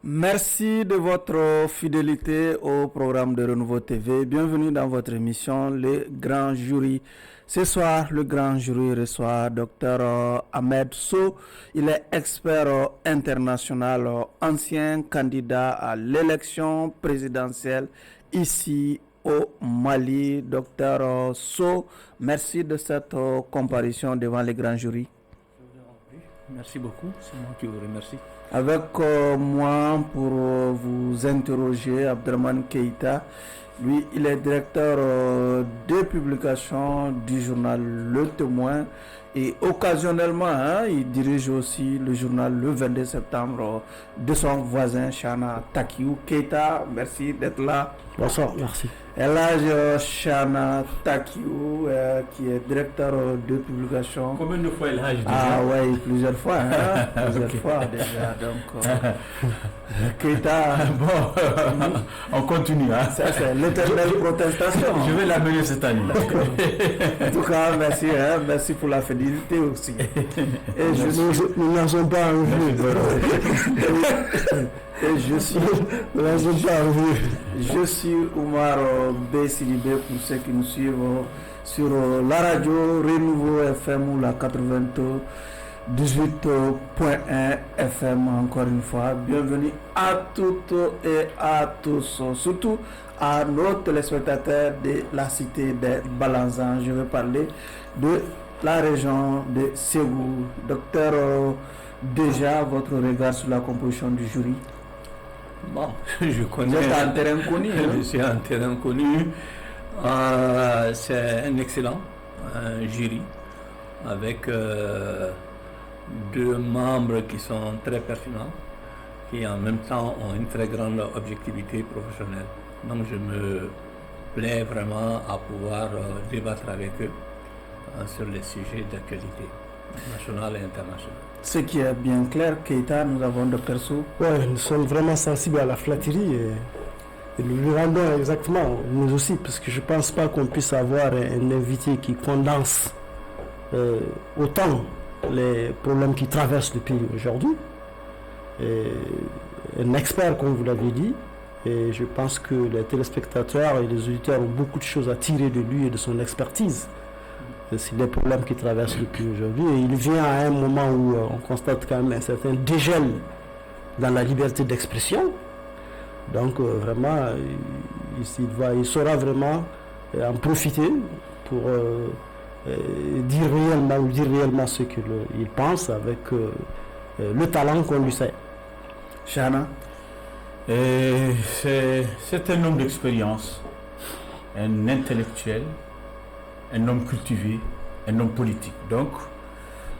Merci de votre fidélité au programme de Renouveau TV. Bienvenue dans votre émission Le Grand Jury. Ce soir, le Grand Jury reçoit Dr Ahmed Sow. Il est expert international, ancien candidat à l'élection présidentielle ici au Mali. Dr Sow, merci de cette comparution devant le Grand Jury. Merci beaucoup, c'est moi qui vous remercie. Avec moi pour vous interroger, Abdraman Keïta. Lui, il est directeur de publication du journal Le Témoin et occasionnellement, il dirige aussi le journal Le 22 septembre de son voisin Chana Takiou. Keïta, merci d'être là. Bonsoir, merci. Elhadj Chana Takiou, qui est directeur de publication. Combien de fois Elhadj déjà? Ah oui, plusieurs fois, plusieurs fois déjà. Donc, Keïta, bon, on continue. Hein. Ça, c'est l'éternelle protestation. Je vais l'amener cette année. En tout cas, merci, merci pour la fidélité aussi. Et nous n'en sommes pas revenus. Et je suis Oumar B. Sidibé pour ceux qui nous suivent sur la radio Renouveau FM ou la 98.1 FM. Encore une fois, bienvenue à toutes et à tous, surtout à nos téléspectateurs de la cité des Balanzans. Je vais parler de la région de Ségou. Docteur, déjà votre regard sur la composition du jury? Bon, je connais. Vous êtes un terrain connu. Je suis un terrain connu. C'est un excellent jury avec deux membres qui sont très pertinents, qui en même temps ont une très grande objectivité professionnelle. Donc je me plais vraiment à pouvoir débattre avec eux sur les sujets d'actualité nationale et internationale. Ce qui est bien clair, Keïta, nous avons Dr Sow. Oui, nous sommes vraiment sensibles à la flatterie et nous lui rendons exactement, nous aussi, parce que je ne pense pas qu'on puisse avoir un invité qui condense autant les problèmes qui traversent le pays aujourd'hui. Un expert, comme vous l'avez dit, et je pense que les téléspectateurs et les auditeurs ont beaucoup de choses à tirer de lui et de son expertise. C'est des problèmes qui traversent le pays aujourd'hui. Et il vient à un moment où on constate quand même un certain dégel dans la liberté d'expression. Donc vraiment, il saura vraiment en profiter pour dire réellement ce qu'il pense avec le talent qu'on lui sait. Chana? C'est un homme d'expérience, un intellectuel, un homme cultivé, un homme politique. Donc,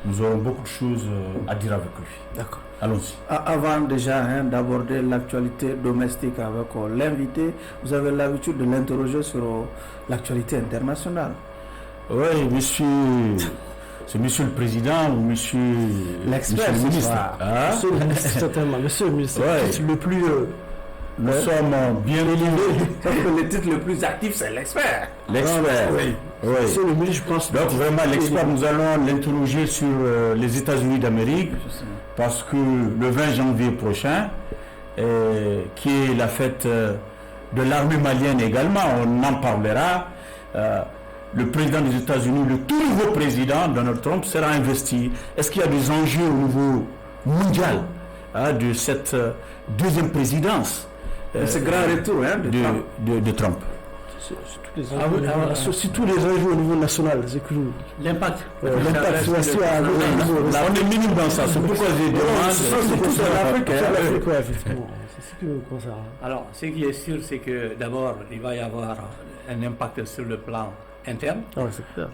nous aurons beaucoup de choses à dire avec lui. D'accord. Allons-y. Avant déjà d'aborder l'actualité domestique avec l'invité, vous avez l'habitude de l'interroger sur l'actualité internationale. Oui, c'est monsieur le président ou monsieur l'expert, monsieur le ministre. Monsieur le ministre, certainement. Monsieur le ministre, le plus... nous sommes bien élevés. Sauf que le titre le plus actif, c'est l'expert. L'expert, oui. Monsieur le ministre, je pense... Donc vraiment, l'expert, nous allons l'interroger sur les États-Unis d'Amérique, parce que le 20 janvier prochain, qui est la fête de l'armée malienne également, on en parlera. Le président des États-Unis, le tout nouveau président, Donald Trump, sera investi. Est-ce qu'il y a des enjeux au niveau mondial de cette deuxième présidence ce grand retour de Trump? C'est tous les enjeux au niveau national. L'impact. L'impact, on est minime dans ça. C'est pourquoi j'ai demandé. C'est l'Afrique, effectivement. C'est ce qui nous concerne. Alors, ce qui est sûr, c'est que d'abord, il va y avoir un impact sur le plan interne. C'est clair.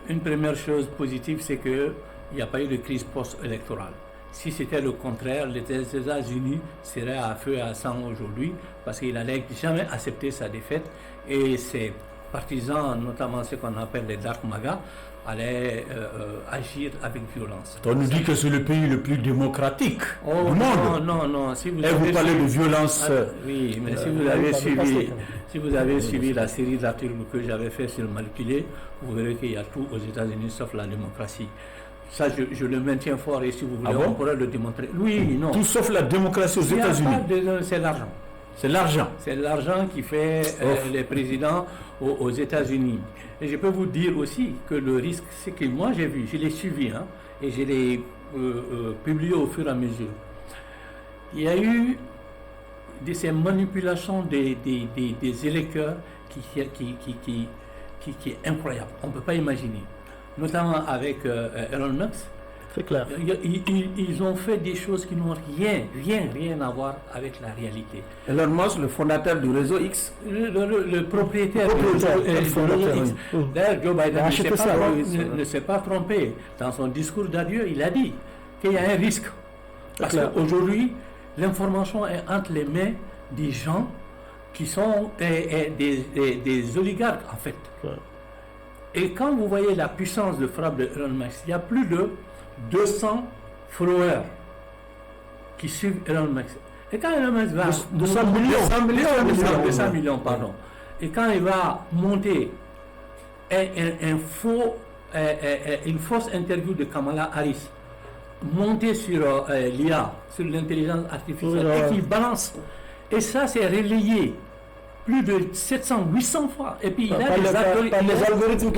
Une première chose positive, c'est qu'il n'y a pas eu de crise post-électorale. Si c'était le contraire, les États-Unis seraient à feu et à sang aujourd'hui parce qu'il n'allait jamais accepter sa défaite et ses partisans, notamment ce qu'on appelle les Dark Maga, allaient agir avec violence. On nous dit que c'est le pays le plus démocratique du monde. Non. Si vous parlez de violence. Oui, mais si vous avez suivi la série d'articles que j'avais fait sur le Malpilé, vous verrez qu'il y a tout aux États-Unis sauf la démocratie. Ça, je le maintiens fort et si vous voulez, bon? on pourrait le démontrer. Oui, non. Tout sauf la démocratie aux Il y a États-Unis. pas c'est l'argent. C'est l'argent. C'est l'argent qui fait les présidents aux États-Unis. Et je peux vous dire aussi que le risque, c'est que moi j'ai vu, je l'ai suivi, hein, et je l'ai publié au fur et à mesure. Il y a eu ces manipulations des électeurs qui est incroyable. On ne peut pas imaginer. Notamment avec Elon Musk. C'est clair. Ils ont fait des choses qui n'ont rien à voir avec la réalité. Elon Musk, le fondateur du réseau X. Le propriétaire du réseau X. D'ailleurs, Joe Biden ne s'est pas trompé. Dans son discours d'adieu, il a dit qu'il y a un risque. Parce qu'aujourd'hui, l'information est entre les mains des gens qui sont des oligarques, en fait. Et quand vous voyez la puissance de frappe de Elon Musk, il y a plus de 200 followers qui suivent Elon Musk. Et quand Elon Musk va... 200 millions, pardon. Et quand il va monter une fausse interview de Kamala Harris, monter sur l'IA, sur l'intelligence artificielle, et qui balance. Et ça, c'est relayé plus de 700-800 fois. Et puis il y a les algorithmes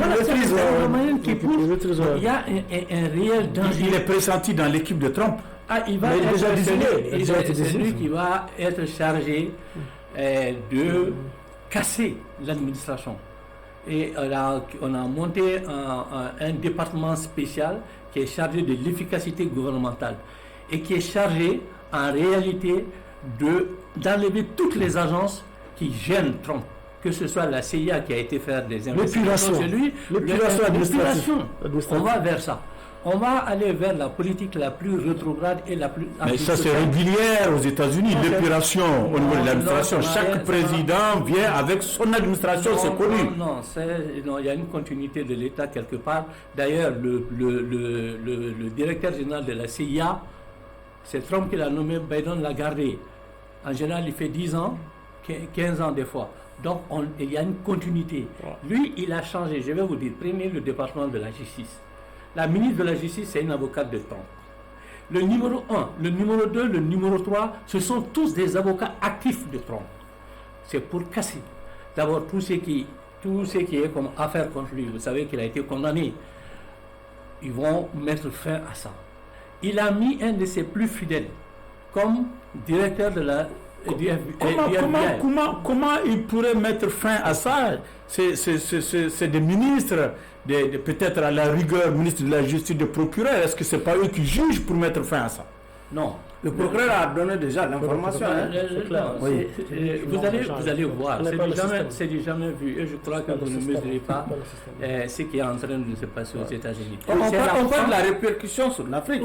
qui poussent. Il y a un réel danger. Il est pressenti dans l'équipe de Trump. Il va être celui qui va être chargé de casser l'administration. Et on a monté un département spécial qui est chargé de l'efficacité gouvernementale et qui est chargé en réalité d'enlever toutes les agences qui gênent Trump, que ce soit la CIA qui a été faire des investigations chez lui, l'épulation. On va vers ça. On va aller vers la politique la plus rétrograde et la plus... Mais ça c'est régulier aux États-Unis, l'épuration au niveau de l'administration. Chaque président vient avec son administration, c'est connu. Non, il y a une continuité de l'État quelque part. D'ailleurs, le directeur général de la CIA, c'est Trump qui l'a nommé, Biden l'a gardé. En général, il fait 10 ans. 15 ans des fois. Donc, il y a une continuité. Lui, il a changé. Je vais vous dire, prenez le département de la justice. La ministre de la justice, c'est une avocate de Trump. Le numéro 1, le numéro 2, le numéro 3, ce sont tous des avocats actifs de Trump. C'est pour casser. D'abord, tout ce qui est comme affaire contre lui, vous savez qu'il a été condamné. Ils vont mettre fin à ça. Il a mis un de ses plus fidèles comme directeur de la... Comment il pourrait mettre fin à ça? C'est des ministres, peut-être à la rigueur, ministre de la Justice, des procureurs. Est-ce que ce n'est pas eux qui jugent pour mettre fin à ça? Non. Le procureur a donné déjà l'information. Vous allez voir, c'est du jamais vu. Et je crois que vous ne mesurez pas ce qui est en train de se passer aux États-Unis. On parle de la répercussion sur l'Afrique.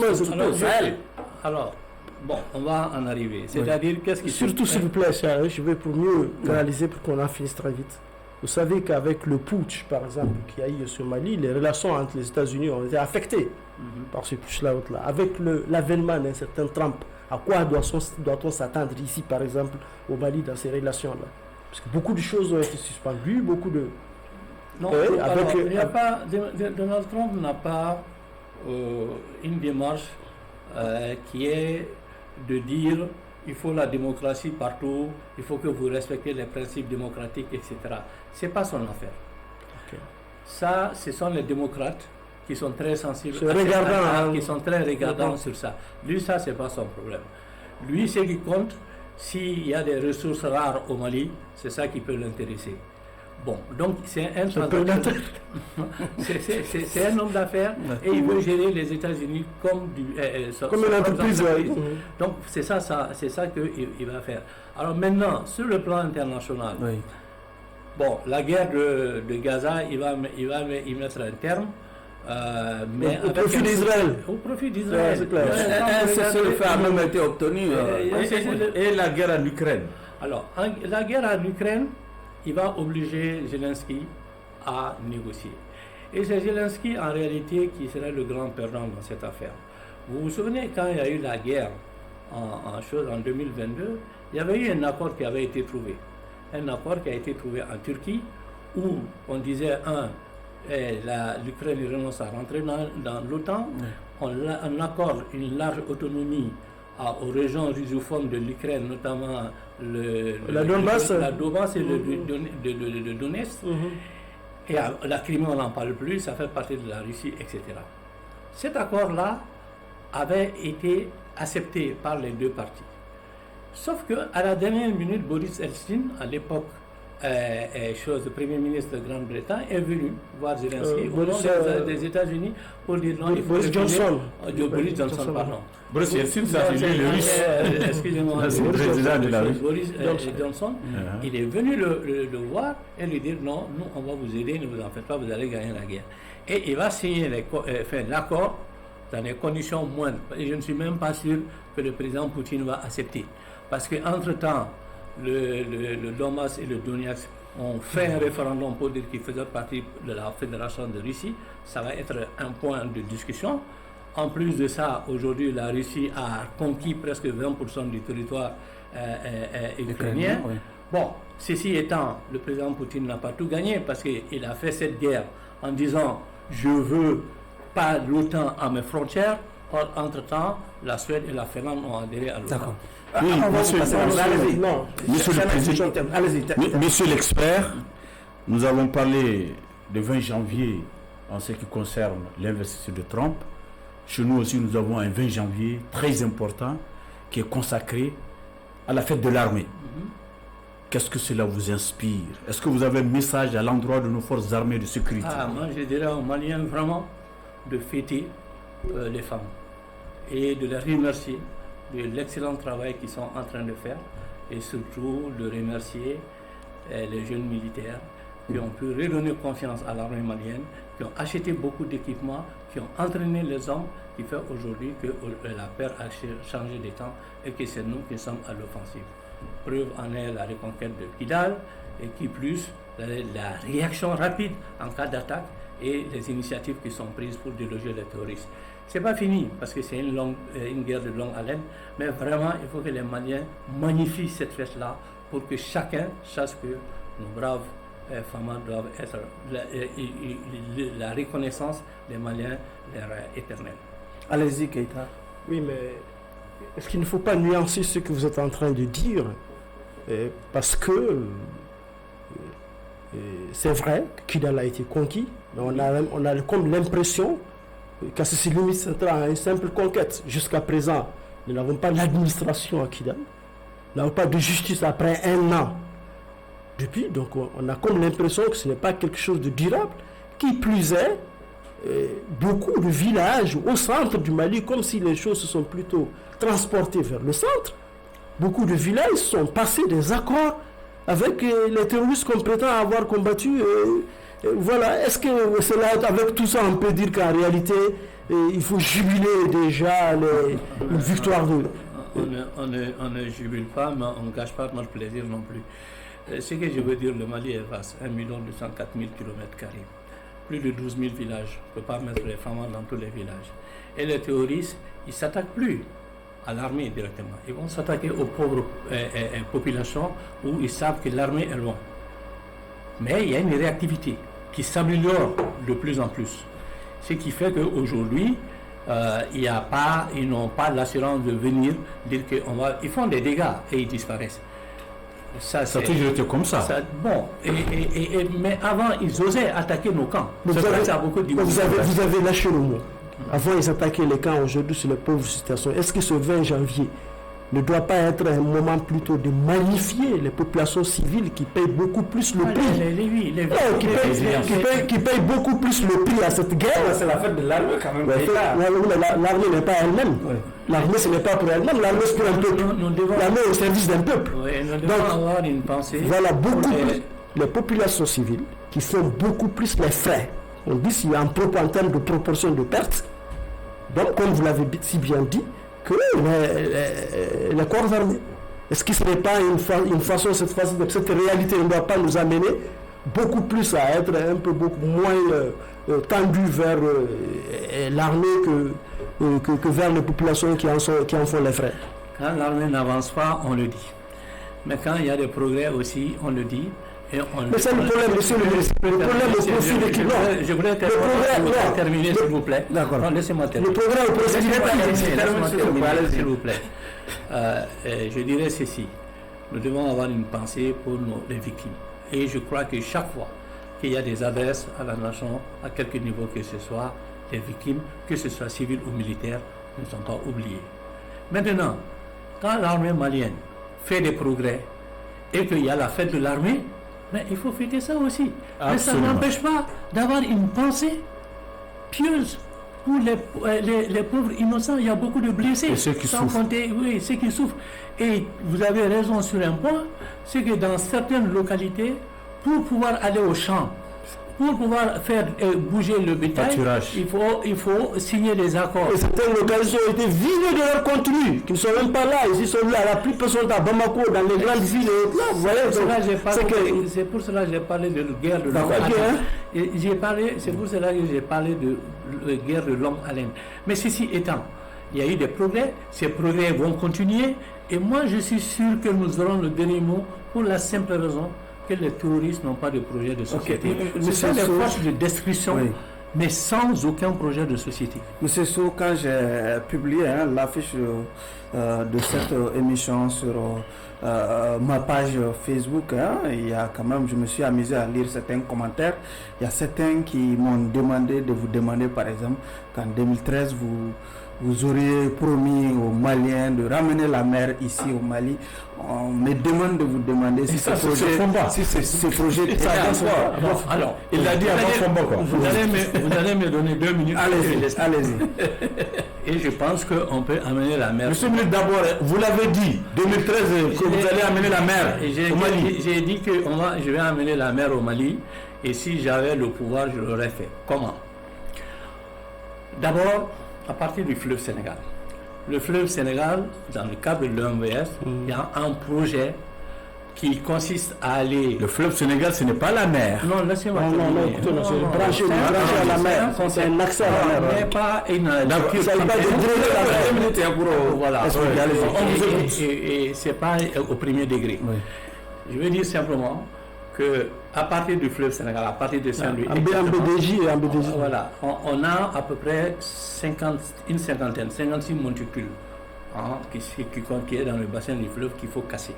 Alors, bon, on va en arriver. C'est-à-dire, qu'est-ce qui... Surtout, s'il vous plaît, je vais pour mieux canaliser pour qu'on en finisse très vite. Vous savez qu'avec le putsch, par exemple, qu'il y a eu sur Mali, les relations entre les États-Unis ont été affectées par ce putsch-là. Avec l'avènement d'un certain Trump, à quoi doit-on s'attendre ici, par exemple, au Mali, dans ces relations-là? Parce que beaucoup de choses ont été suspendues, beaucoup de... Non, Donald Trump n'a pas une démarche qui est de dire il faut la démocratie partout, il faut que vous respectez les principes démocratiques, etc. Ce n'est pas son affaire. Ça, ce sont les démocrates qui sont très sensibles, qui sont très regardants sur ça. Lui, ça, ce n'est pas son problème. Lui, ce qui compte, s'il y a des ressources rares au Mali, c'est ça qui peut l'intéresser. Bon, donc c'est un c'est un homme d'affaires et il veut gérer les États-Unis comme une entreprise. Donc c'est ça qu'il va faire. Alors maintenant, sur le plan international, bon, la guerre de Gaza, il va y mettre un terme. Mais au profit d'Israël. Au profit d'Israël. C'est le fait a même été obtenu. Et la guerre en Ukraine. Alors, la guerre en Ukraine, il va obliger Zelensky à négocier. Et c'est Zelensky, en réalité, qui sera le grand perdant dans cette affaire. Vous vous souvenez, quand il y a eu la guerre en 2022, il y avait eu un accord qui avait été trouvé. Un accord qui a été trouvé en Turquie, où on disait, l'Ukraine renonce à rentrer dans l'OTAN, on accorde une large autonomie aux régions russophones de l'Ukraine, notamment la Donbass et le Donetsk. Et la Crimée, on n'en parle plus, ça fait partie de la Russie, etc. Cet accord-là avait été accepté par les deux parties. Sauf qu'à la dernière minute, Boris Eltsine, à l'époque, Premier ministre de Grande-Bretagne, est venu voir Zelensky au nom des États-Unis pour dire non, il faut Boris Johnson. Boris Johnson, pardon. Boris Eltsine, ça c'est lui le russe. Excusez-moi, c'est le président de la Russie. Boris Johnson, il est venu le voir et lui dire non, nous on va vous aider, ne vous en faites pas, vous allez gagner la guerre. Et il va signer l'accord dans des conditions moindres. Et je ne suis même pas sûr que le président Poutine va accepter. Parce qu'entre-temps, le Donbass et le Donetsk ont fait un référendum pour dire qu'ils faisaient partie de la Fédération de Russie. Ça va être un point de discussion. En plus de ça, aujourd'hui, la Russie a conquis presque 20% du territoire ukrainien. Oui. Bon, ceci étant, le président Poutine n'a pas tout gagné parce qu'il a fait cette guerre en disant « je veux pas l'OTAN à mes frontières ». Entre-temps, la Suède et la Finlande ont adhéré à l'OTAN. Oui, monsieur l'expert, nous avons parlé le 20 janvier en ce qui concerne l'investiture de Trump. Chez nous aussi, nous avons un 20 janvier très important qui est consacré à la fête de l'armée. Qu'est-ce que cela vous inspire? Est-ce que vous avez un message à l'endroit de nos forces armées de sécurité? Moi, je dirais aux Maliens vraiment de fêter les femmes et de les remercier de l'excellent travail qu'ils sont en train de faire et surtout de remercier les jeunes militaires qui ont pu redonner confiance à l'armée malienne, qui ont acheté beaucoup d'équipements, qui ont entraîné les hommes, qui fait aujourd'hui que la paix a changé de temps et que c'est nous qui sommes à l'offensive. Preuve en est la reconquête de Kidal et qui plus la réaction rapide en cas d'attaque et les initiatives qui sont prises pour déloger les terroristes. C'est pas fini parce que c'est une guerre de longue haleine, mais vraiment il faut que les Maliens magnifient cette fête-là pour que chacun sache que nos braves femmes doivent être la reconnaissance des Maliens leur éternelle. Allez-y, Keïta. Oui, mais est-ce qu'il ne faut pas nuancer ce que vous êtes en train de dire? Parce que c'est vrai que Kidal a été conquis, mais on a comme l'impression que ça se limite à une simple conquête. Jusqu'à présent, nous n'avons pas d'administration à Kidal, nous n'avons pas de justice après un an. Depuis, donc on a comme l'impression que ce n'est pas quelque chose de durable. Qui plus est, beaucoup de villages au centre du Mali, comme si les choses se sont plutôt transportées vers le centre, beaucoup de villages sont passés des accords avec les terroristes qu'on prétend avoir combattus. Voilà, est-ce que c'est là, avec tout ça, on peut dire qu'en réalité, il faut jubiler déjà une victoire de... On ne jubile pas, mais on ne gâche pas notre plaisir non plus. Ce que je veux dire, le Mali est vaste, 1 204 000 km². Plus de 12 000 villages. On ne peut pas mettre les femmes dans tous les villages. Et les terroristes, ils ne s'attaquent plus à l'armée directement. Ils vont s'attaquer aux pauvres populations où ils savent que l'armée est loin. Mais il y a une réactivité qui s'améliore de plus en plus. Ce qui fait qu'aujourd'hui, ils n'ont pas l'assurance de venir dire qu'ils font des dégâts et ils disparaissent. Ça a toujours été comme ça. Bon, mais avant, ils osaient attaquer nos camps. Vous avez lâché le mot. Avant, ils attaquaient les camps, aujourd'hui, c'est la pauvre situation. Est-ce que ce 20 janvier ne doit pas être un moment plutôt de magnifier les populations civiles qui payent beaucoup plus le prix? Qui payent beaucoup plus le prix à cette guerre? C'est la fête de l'armée quand même. L'armée n'est pas elle-même. L'armée, ce n'est pas pour elle-même, l'armée, c'est pour un peuple. L'armée est au service d'un peuple. Donc, avoir une pensée. Voilà, beaucoup plus les populations civiles qui font beaucoup plus les frais. On dit qu'il y a un propos en termes de proportion de pertes. Donc, comme vous l'avez si bien dit, que les corps armés. Est-ce que ce n'est pas une façon, cette réalité ne doit pas nous amener beaucoup plus à être un peu beaucoup moins tendu vers l'armée que vers les populations qui en font les frais? Quand l'armée n'avance pas, on le dit. Mais quand il y a des progrès aussi, on le dit. Mais c'est le problème, monsieur le ministre. Le problème au profit des clients. Je voulais terminer, s'il vous plaît. D'accord. Laissez-moi terminer. Le progrès au profit des clients. S'il vous plaît. Je dirais ceci. Nous devons avoir une pensée pour les victimes. Et je crois que chaque fois qu'il y a des adresses à la nation, à quelque niveau que ce soit, les victimes, que ce soit civiles ou militaires, ne sont pas oubliées. Maintenant, quand l'armée malienne fait des progrès et qu'il y a la fête de l'armée, mais il faut fêter ça aussi. Absolument. Mais ça n'empêche pas d'avoir une pensée pieuse pour les pauvres innocents. Il y a beaucoup de blessés. Et ceux qui souffrent. Oui, ceux qui souffrent. Et vous avez raison sur un point, c'est que dans certaines localités, pour pouvoir aller au champ, pour pouvoir faire bouger le bétail, il faut signer des accords. Et certaines localités ont été vidées de leur contenu, qui ne sont même pas là. Ils sont là, la plupart sont à Bamako, dans les grandes villes. Là, vous voyez, c'est pour cela que j'ai parlé de guerre de longue haleine. C'est pour cela que j'ai parlé de guerre de longue haleine. Mais ceci étant, il y a eu des progrès, ces progrès vont continuer, et moi je suis sûr que nous aurons le dernier mot pour la simple raison que les terroristes n'ont pas de projet de société. Ce sont des forces de destruction, mais sans aucun projet de société. Monsieur Sow, quand j'ai publié l'affiche de cette émission sur ma page Facebook, il y a quand même, je me suis amusé à lire certains commentaires. Il y a certains qui m'ont demandé de vous demander, par exemple, qu'en 2013, vous auriez promis aux Maliens de ramener la mer ici au Mali. On me demande de vous demander si ce projet est alors, il l'a dit avant Fomba, quoi. Vous allez me donner 2 minutes. Allez-y. Et je pense qu'on peut amener la mer. Monsieur le ministre, d'abord, vous l'avez dit, 2013, que vous allez amener la mer au Mali. J'ai dit que je vais amener la mer au Mali, et si j'avais le pouvoir, je l'aurais fait. Comment? D'abord, à partir du fleuve Sénégal. Le fleuve Sénégal, dans le cadre de l'OMVS, il y a un projet qui consiste à aller... Le fleuve Sénégal, ce n'est pas la mer. Non, laissez-moi c'est branché à la mer. C'est un accès à la mer. Mais pas une... Ça ne pas de la mer. Voilà. Et ce n'est pas au premier degré. Je veux dire simplement qu'à partir du fleuve Sénégal, à partir de Saint-Louis... En BDJ et en BDJ. Voilà. On a à peu près 56 monticules qui est dans le bassin du fleuve qu'il faut casser.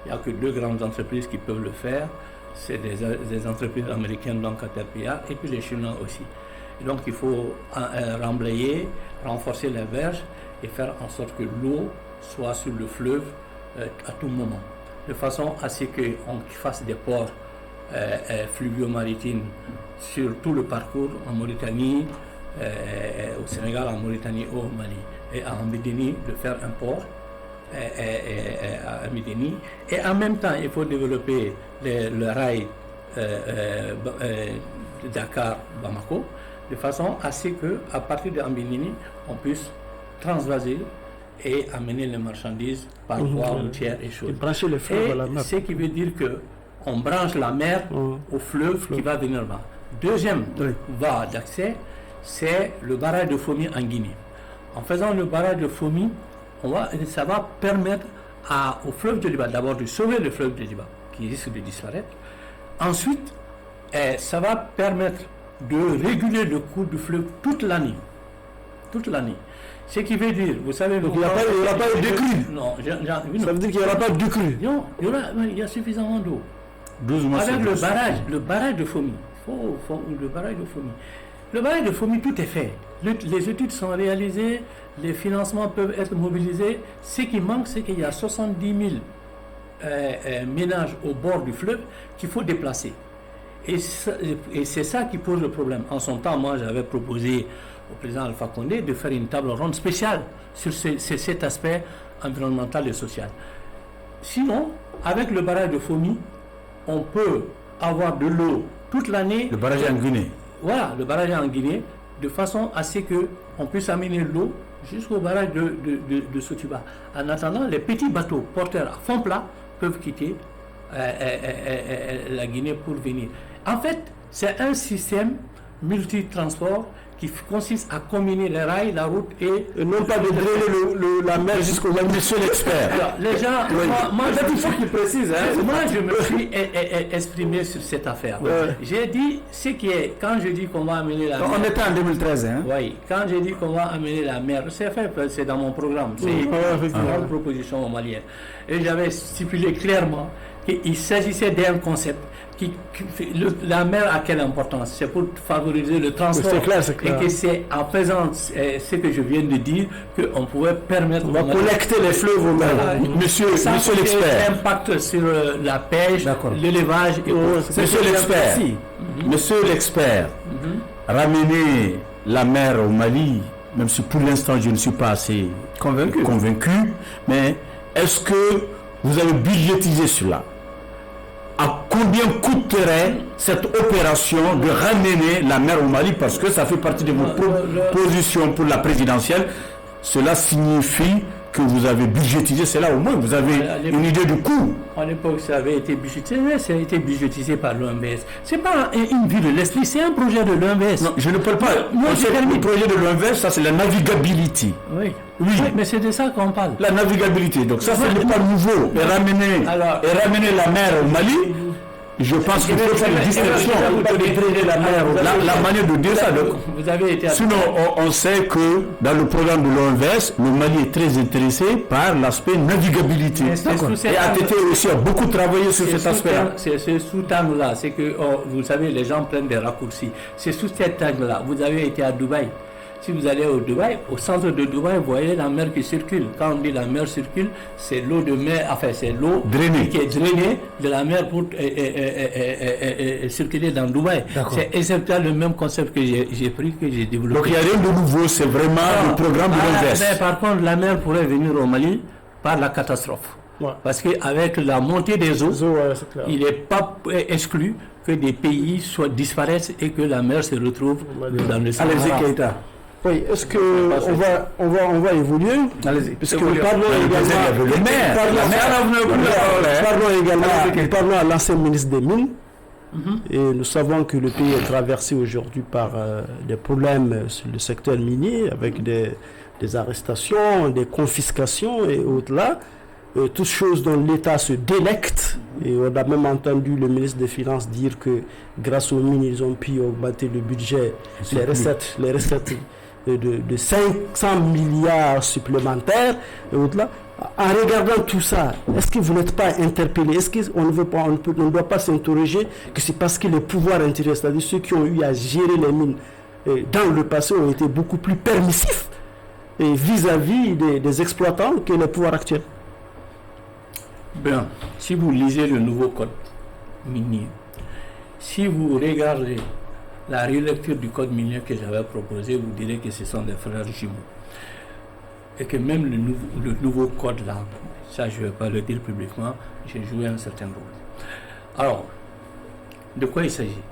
Il n'y a que 2 grandes entreprises qui peuvent le faire. C'est des entreprises américaines, donc Caterpillar, et puis les Chinois aussi. Et donc il faut remblayer, renforcer les berges et faire en sorte que l'eau soit sur le fleuve à tout moment. De façon à ce qu'on fasse des ports fluvio-maritimes sur tout le parcours en Mauritanie, au Sénégal, en Mauritanie, au Mali. Et à Mbidini, de faire un port à Mbidini. Et en même temps, il faut développer le rail Dakar-Bamako, de façon à ce qu'à partir de Mbidini, on puisse transvaser et amener les marchandises par voie routière et chaude. Brancher le fleuve à la mer. Ce qui veut dire qu'on branche la mer au fleuve qui va venir là. Deuxième voie d'accès, c'est le barrage de Fomi en Guinée. En faisant le barrage de Fomi, ça va permettre au fleuve de Liba d'abord de sauver le fleuve de Liba qui risque de disparaître. Ensuite, ça va permettre de réguler le cours du fleuve toute l'année. Toute l'année. Ce qui veut dire, vous savez... Donc il n'y aura pas de décrue. Non, ça veut dire qu'il n'y aura pas de décrue. Non, il y a suffisamment d'eau. 12 mois. Avec le barrage de Fomi. Le barrage de Fomi. Le barrage de Fomi, tout est fait. Les études sont réalisées, les financements peuvent être mobilisés. Ce qui manque, c'est qu'il y a 70 000 ménages au bord du fleuve qu'il faut déplacer. Et c'est ça qui pose le problème. En son temps, moi, j'avais proposé au président Alpha Condé de faire une table ronde spéciale sur cet aspect environnemental et social. Sinon, avec le barrage de Fomi, on peut avoir de l'eau toute l'année. Le barrage en Guinée. Voilà, le barrage en Guinée, de façon à ce qu'on puisse amener l'eau jusqu'au barrage de Sotiba. En attendant, les petits bateaux porteurs à fond plat peuvent quitter la Guinée pour venir. En fait, c'est un système multitransport qui consiste à combiner les rails, la route et non pas de drainer la mer jusqu'au Mali. Monsieur l'expert. Alors, les gens, moi il faut qu'il précise. moi, je me suis exprimé sur cette affaire. Ouais. J'ai dit ce qui est, quand je dis qu'on va amener la mer. On était en 2013. Hein? Oui, quand j'ai dit qu'on va amener la mer, c'est fait, c'est dans mon programme, c'est une proposition aux Maliens. Et j'avais stipulé clairement qu'il s'agissait d'un concept la mer a quelle importance? C'est pour favoriser le transport. C'est clair, c'est clair. Et que c'est en faisant ce que je viens de dire qu'on pouvait permettre... On va connecter les fleuves aux mers. Monsieur l'expert. L'impact sur la pêche, l'élevage et autres. Monsieur l'expert. Monsieur l'expert. Ramener la mer au Mali, même si pour l'instant je ne suis pas assez convaincu, mais est-ce que vous avez budgétisé cela? À combien coûterait cette opération de ramener la mer au Mali? Parce que ça fait partie de votre proposition pour la présidentielle. Cela signifie que vous avez budgétisé cela, au moins vous avez une idée du coût. À l'époque, ça avait été budgétisé, ça a été budgétisé par l'OMVS. C'est pas une vue de l'esprit, c'est un projet de l'OMVS. Non, je ne parle pas. Le projet de l'OMVS, ça c'est la navigability. Oui. Mais c'est de ça qu'on parle. La navigabilité, donc ça, ce n'est pas nouveau. Et ramener la mer au Mali, je pense qu'il faut faire une distinction. La manière de dire ça. Donc, vous avez été sinon, on sait que dans le programme de l'OMVS, le Mali est très intéressé par l'aspect navigabilité. Et ATT aussi a beaucoup travaillé sur cet aspect-là. C'est sous angle-là. C'est que, vous savez, les gens prennent des raccourcis. C'est sous cet angle-là. Vous avez été à Dubaï. Si vous allez au Dubaï, au centre de Dubaï, vous voyez la mer qui circule. Quand on dit la mer circule, c'est l'eau de mer, enfin c'est l'eau qui est drainée de la mer pour circuler dans Dubaï. C'est exactement le même concept que j'ai pris, que j'ai développé. Donc il n'y a rien de nouveau, c'est vraiment le programme de l'OMVS. Par contre, la mer pourrait venir au Mali par la catastrophe. Ouais. Parce qu'avec la montée des eaux, il n'est pas exclu que des pays disparaissent et que la mer se retrouve dans le Sahara. Allez-y, Keïta. Oui, est-ce qu'on va évoluer? Allez-y. Parce que parlons à l'ancien ministre des Mines. Et nous savons que le pays est traversé aujourd'hui par des problèmes sur le secteur minier, avec des arrestations, des confiscations et autres là. Toutes choses dont l'État se délecte. Et on a même entendu le ministre des Finances dire que grâce aux mines, ils ont pu augmenter le budget, les recettes de 500 milliards supplémentaires. Et au-delà. En regardant tout ça, est-ce que vous n'êtes pas interpellé? Est-ce qu'on ne doit pas s'interroger que c'est parce que les pouvoirs intérieurs, c'est-à-dire ceux qui ont eu à gérer les mines dans le passé, ont été beaucoup plus permissifs vis-à-vis des exploitants que les pouvoirs actuels? Bien, si vous lisez le nouveau code minier, si vous regardez la relecture du code minier que j'avais proposé, vous direz que ce sont des frères jumeaux. Et que même le nouveau code là, ça je ne vais pas le dire publiquement, j'ai joué un certain rôle. Alors, de quoi il s'agit?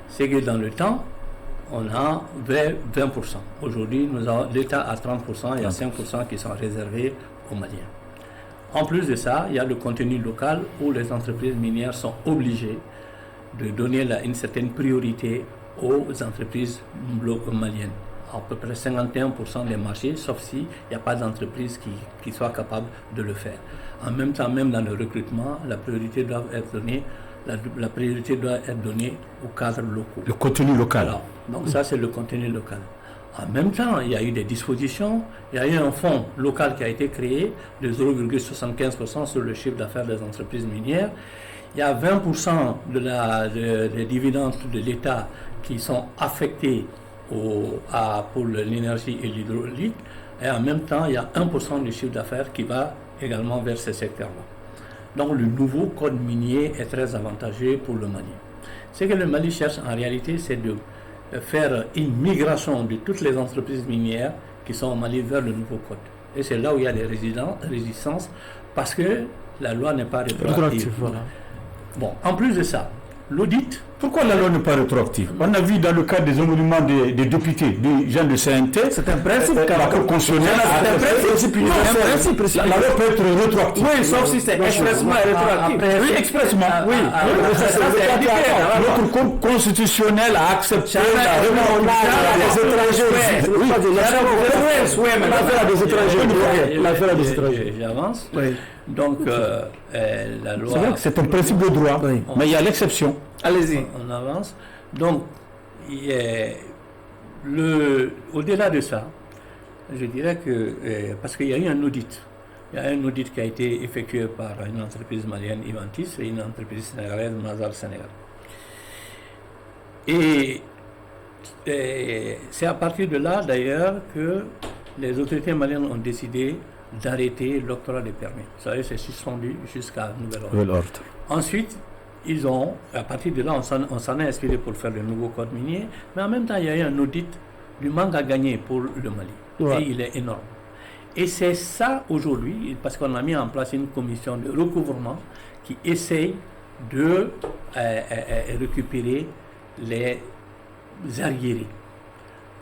C'est que dans le temps, on a 20%. Aujourd'hui, l'État a 30%, il y a 5% qui sont réservés aux Maliens. En plus de ça, il y a le contenu local où les entreprises minières sont obligées de donner une certaine priorité aux entreprises maliennes. À peu près 51% des marchés, sauf s'il n'y a pas d'entreprise qui soit capable de le faire. En même temps, même dans le recrutement, la priorité doit être donnée, aux cadres locaux. Le contenu local. Alors, donc ça, c'est le contenu local. En même temps, il y a eu des dispositions, il y a eu un fonds local qui a été créé de 0,75% sur le chiffre d'affaires des entreprises minières. Il y a 20% des dividendes de l'État qui sont affectés pour l'énergie et l'hydraulique. Et en même temps, il y a 1% du chiffre d'affaires qui va également vers ce secteur-là. Donc le nouveau code minier est très avantageux pour le Mali. Ce que le Mali cherche en réalité, c'est de faire une migration de toutes les entreprises minières qui sont au Mali vers le nouveau code. Et c'est là où il y a des résistances parce que la loi n'est pas rétroactive. Voilà. Bon, en plus de ça, l'audit Pourquoi la loi n'est pas rétroactive? On a vu dans le cadre des émoluments des députés, des gens de CNT, c'est un principe. La Cour constitutionnelle c'est un principe universel. La loi peut être rétroactive. Oui, sauf si c'est expressement rétroactif. Oui, expressement. Oui. Notre Cour constitutionnelle a accepté la l'affaire des étrangers. J'avance. Donc, la loi... C'est vrai que c'est un principe de droit, mais il y a l'exception. Allez-y. On avance. Donc, au-delà de ça, je dirais que... parce qu'il y a eu un audit. Il y a un audit qui a été effectué par une entreprise malienne, Ivantis, et une entreprise sénégalaise, Mazar Sénégal. Et c'est à partir de là, d'ailleurs, que les autorités maliennes ont décidé d'arrêter l'octroi des permis. Vous savez, c'est suspendu jusqu'à nouvel ordre. Ensuite, à partir de là, on s'en est inspiré pour faire le nouveau code minier, mais en même temps, il y a eu un audit du manque à gagner pour le Mali. Ouais. Et il est énorme. Et c'est ça aujourd'hui, parce qu'on a mis en place une commission de recouvrement qui essaye de récupérer les arriérés.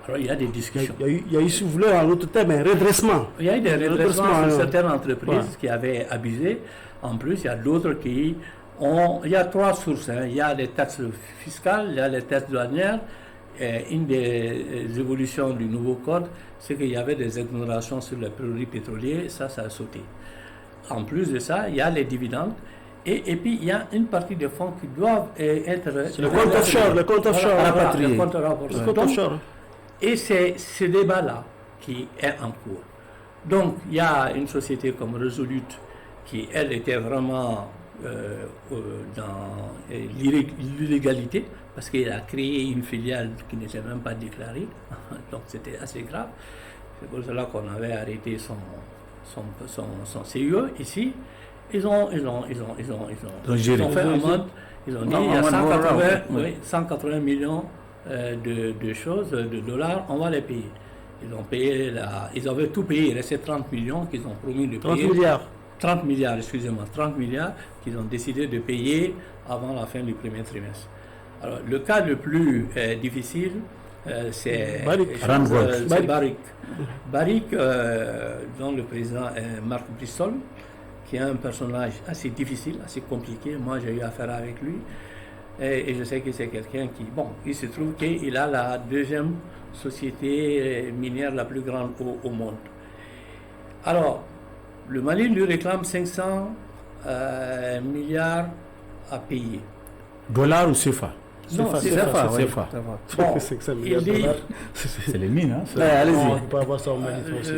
Alors il y a des discussions. Il y a eu, si vous voulez, un autre thème, un redressement. Il y a eu des redressements sur certaines entreprises qui avaient abusé. En plus, il y a d'autres qui ont... Il y a trois sources. Il y a les taxes fiscales, il y a les taxes douanières. Une des évolutions du nouveau code, c'est qu'il y avait des exonérations sur les produits pétroliers. Ça a sauté. En plus de ça, il y a les dividendes. Et puis, il y a une partie des fonds qui doivent être... C'est le compte offshore, le compte offshore. Le compte offshore. Et c'est ce débat-là qui est en cours. Donc, il y a une société comme Resolute qui, elle, était vraiment dans l'illégalité parce qu'elle a créé une filiale qui n'était même pas déclarée. Donc, c'était assez grave. C'est pour cela qu'on avait arrêté son CIE ici. Ils ont fait un mode. Ils ont dit il y a 180 millions de choses, de dollars, on va les payer. Ils ont payé ils avaient tout payé, il restait 30 millions qu'ils ont promis de payer. 30 milliards, excusez-moi, 30 milliards qu'ils ont décidé de payer avant la fin du premier trimestre. Alors, le cas le plus difficile, c'est Barrick. Barrick, dont le président est Marc Bristol, qui est un personnage assez difficile, assez compliqué. Moi, j'ai eu affaire avec lui. Et je sais que c'est quelqu'un qui... Bon, il se trouve qu'il a la deuxième société minière la plus grande au monde. Alors, le Mali lui réclame 500 milliards à payer. Dollars ou CFA? Non, c'est CFA. Bon, il dit... C'est les mines, hein? Allez-y. On peut avoir ça au Mali aussi.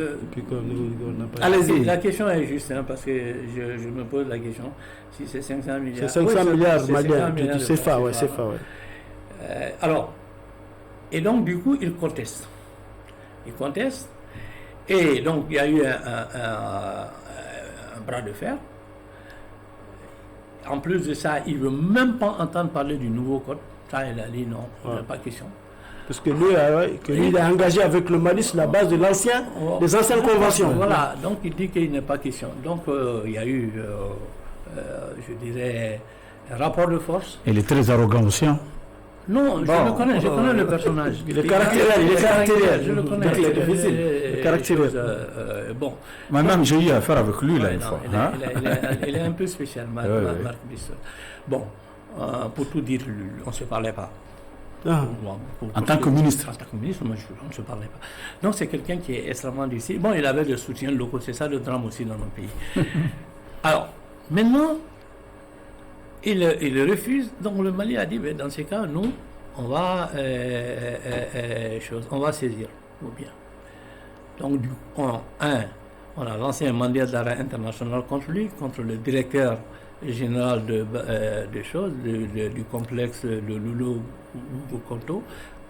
Allez-y. La question est juste, hein, parce que je me pose la question. Si c'est 500 milliards... C'est 500 milliards maliens, du CFA, ouais, CFA, ouais. Alors, et donc, du coup, il conteste. Et donc, il y a eu un bras de fer. En plus de ça, il ne veut même pas entendre parler du nouveau code. Ça, il a dit non, il n'y a pas question. Parce que lui, il est engagé avec le Mali sur la base de des anciennes conventions. Voilà, donc il dit qu'il n'est pas question. Donc, il y a eu, je dirais, un rapport de force. Il est très arrogant aussi, hein? Non, je le connais, je connais le personnage. Il est caractériel, je le connais. Il est difficile. Caractériel. Bon. Moi-même, j'ai eu affaire avec lui, là, une fois. Il est un peu spécial, Marc Bristol. Bon, pour tout dire, on ne se parlait pas. En tant que ministre? En tant que ministre, moi, on ne se parlait pas. Donc, c'est quelqu'un qui est extrêmement difficile. Bon, il avait des soutiens locaux, c'est ça le drame aussi dans nos pays. Alors, maintenant... Il refuse, donc le Mali a dit, ben, dans ces cas, nous, on va saisir ou bien. Donc, on a lancé un mandat d'arrêt international contre lui, contre le directeur général de choses, du complexe de Loulou ou Konto.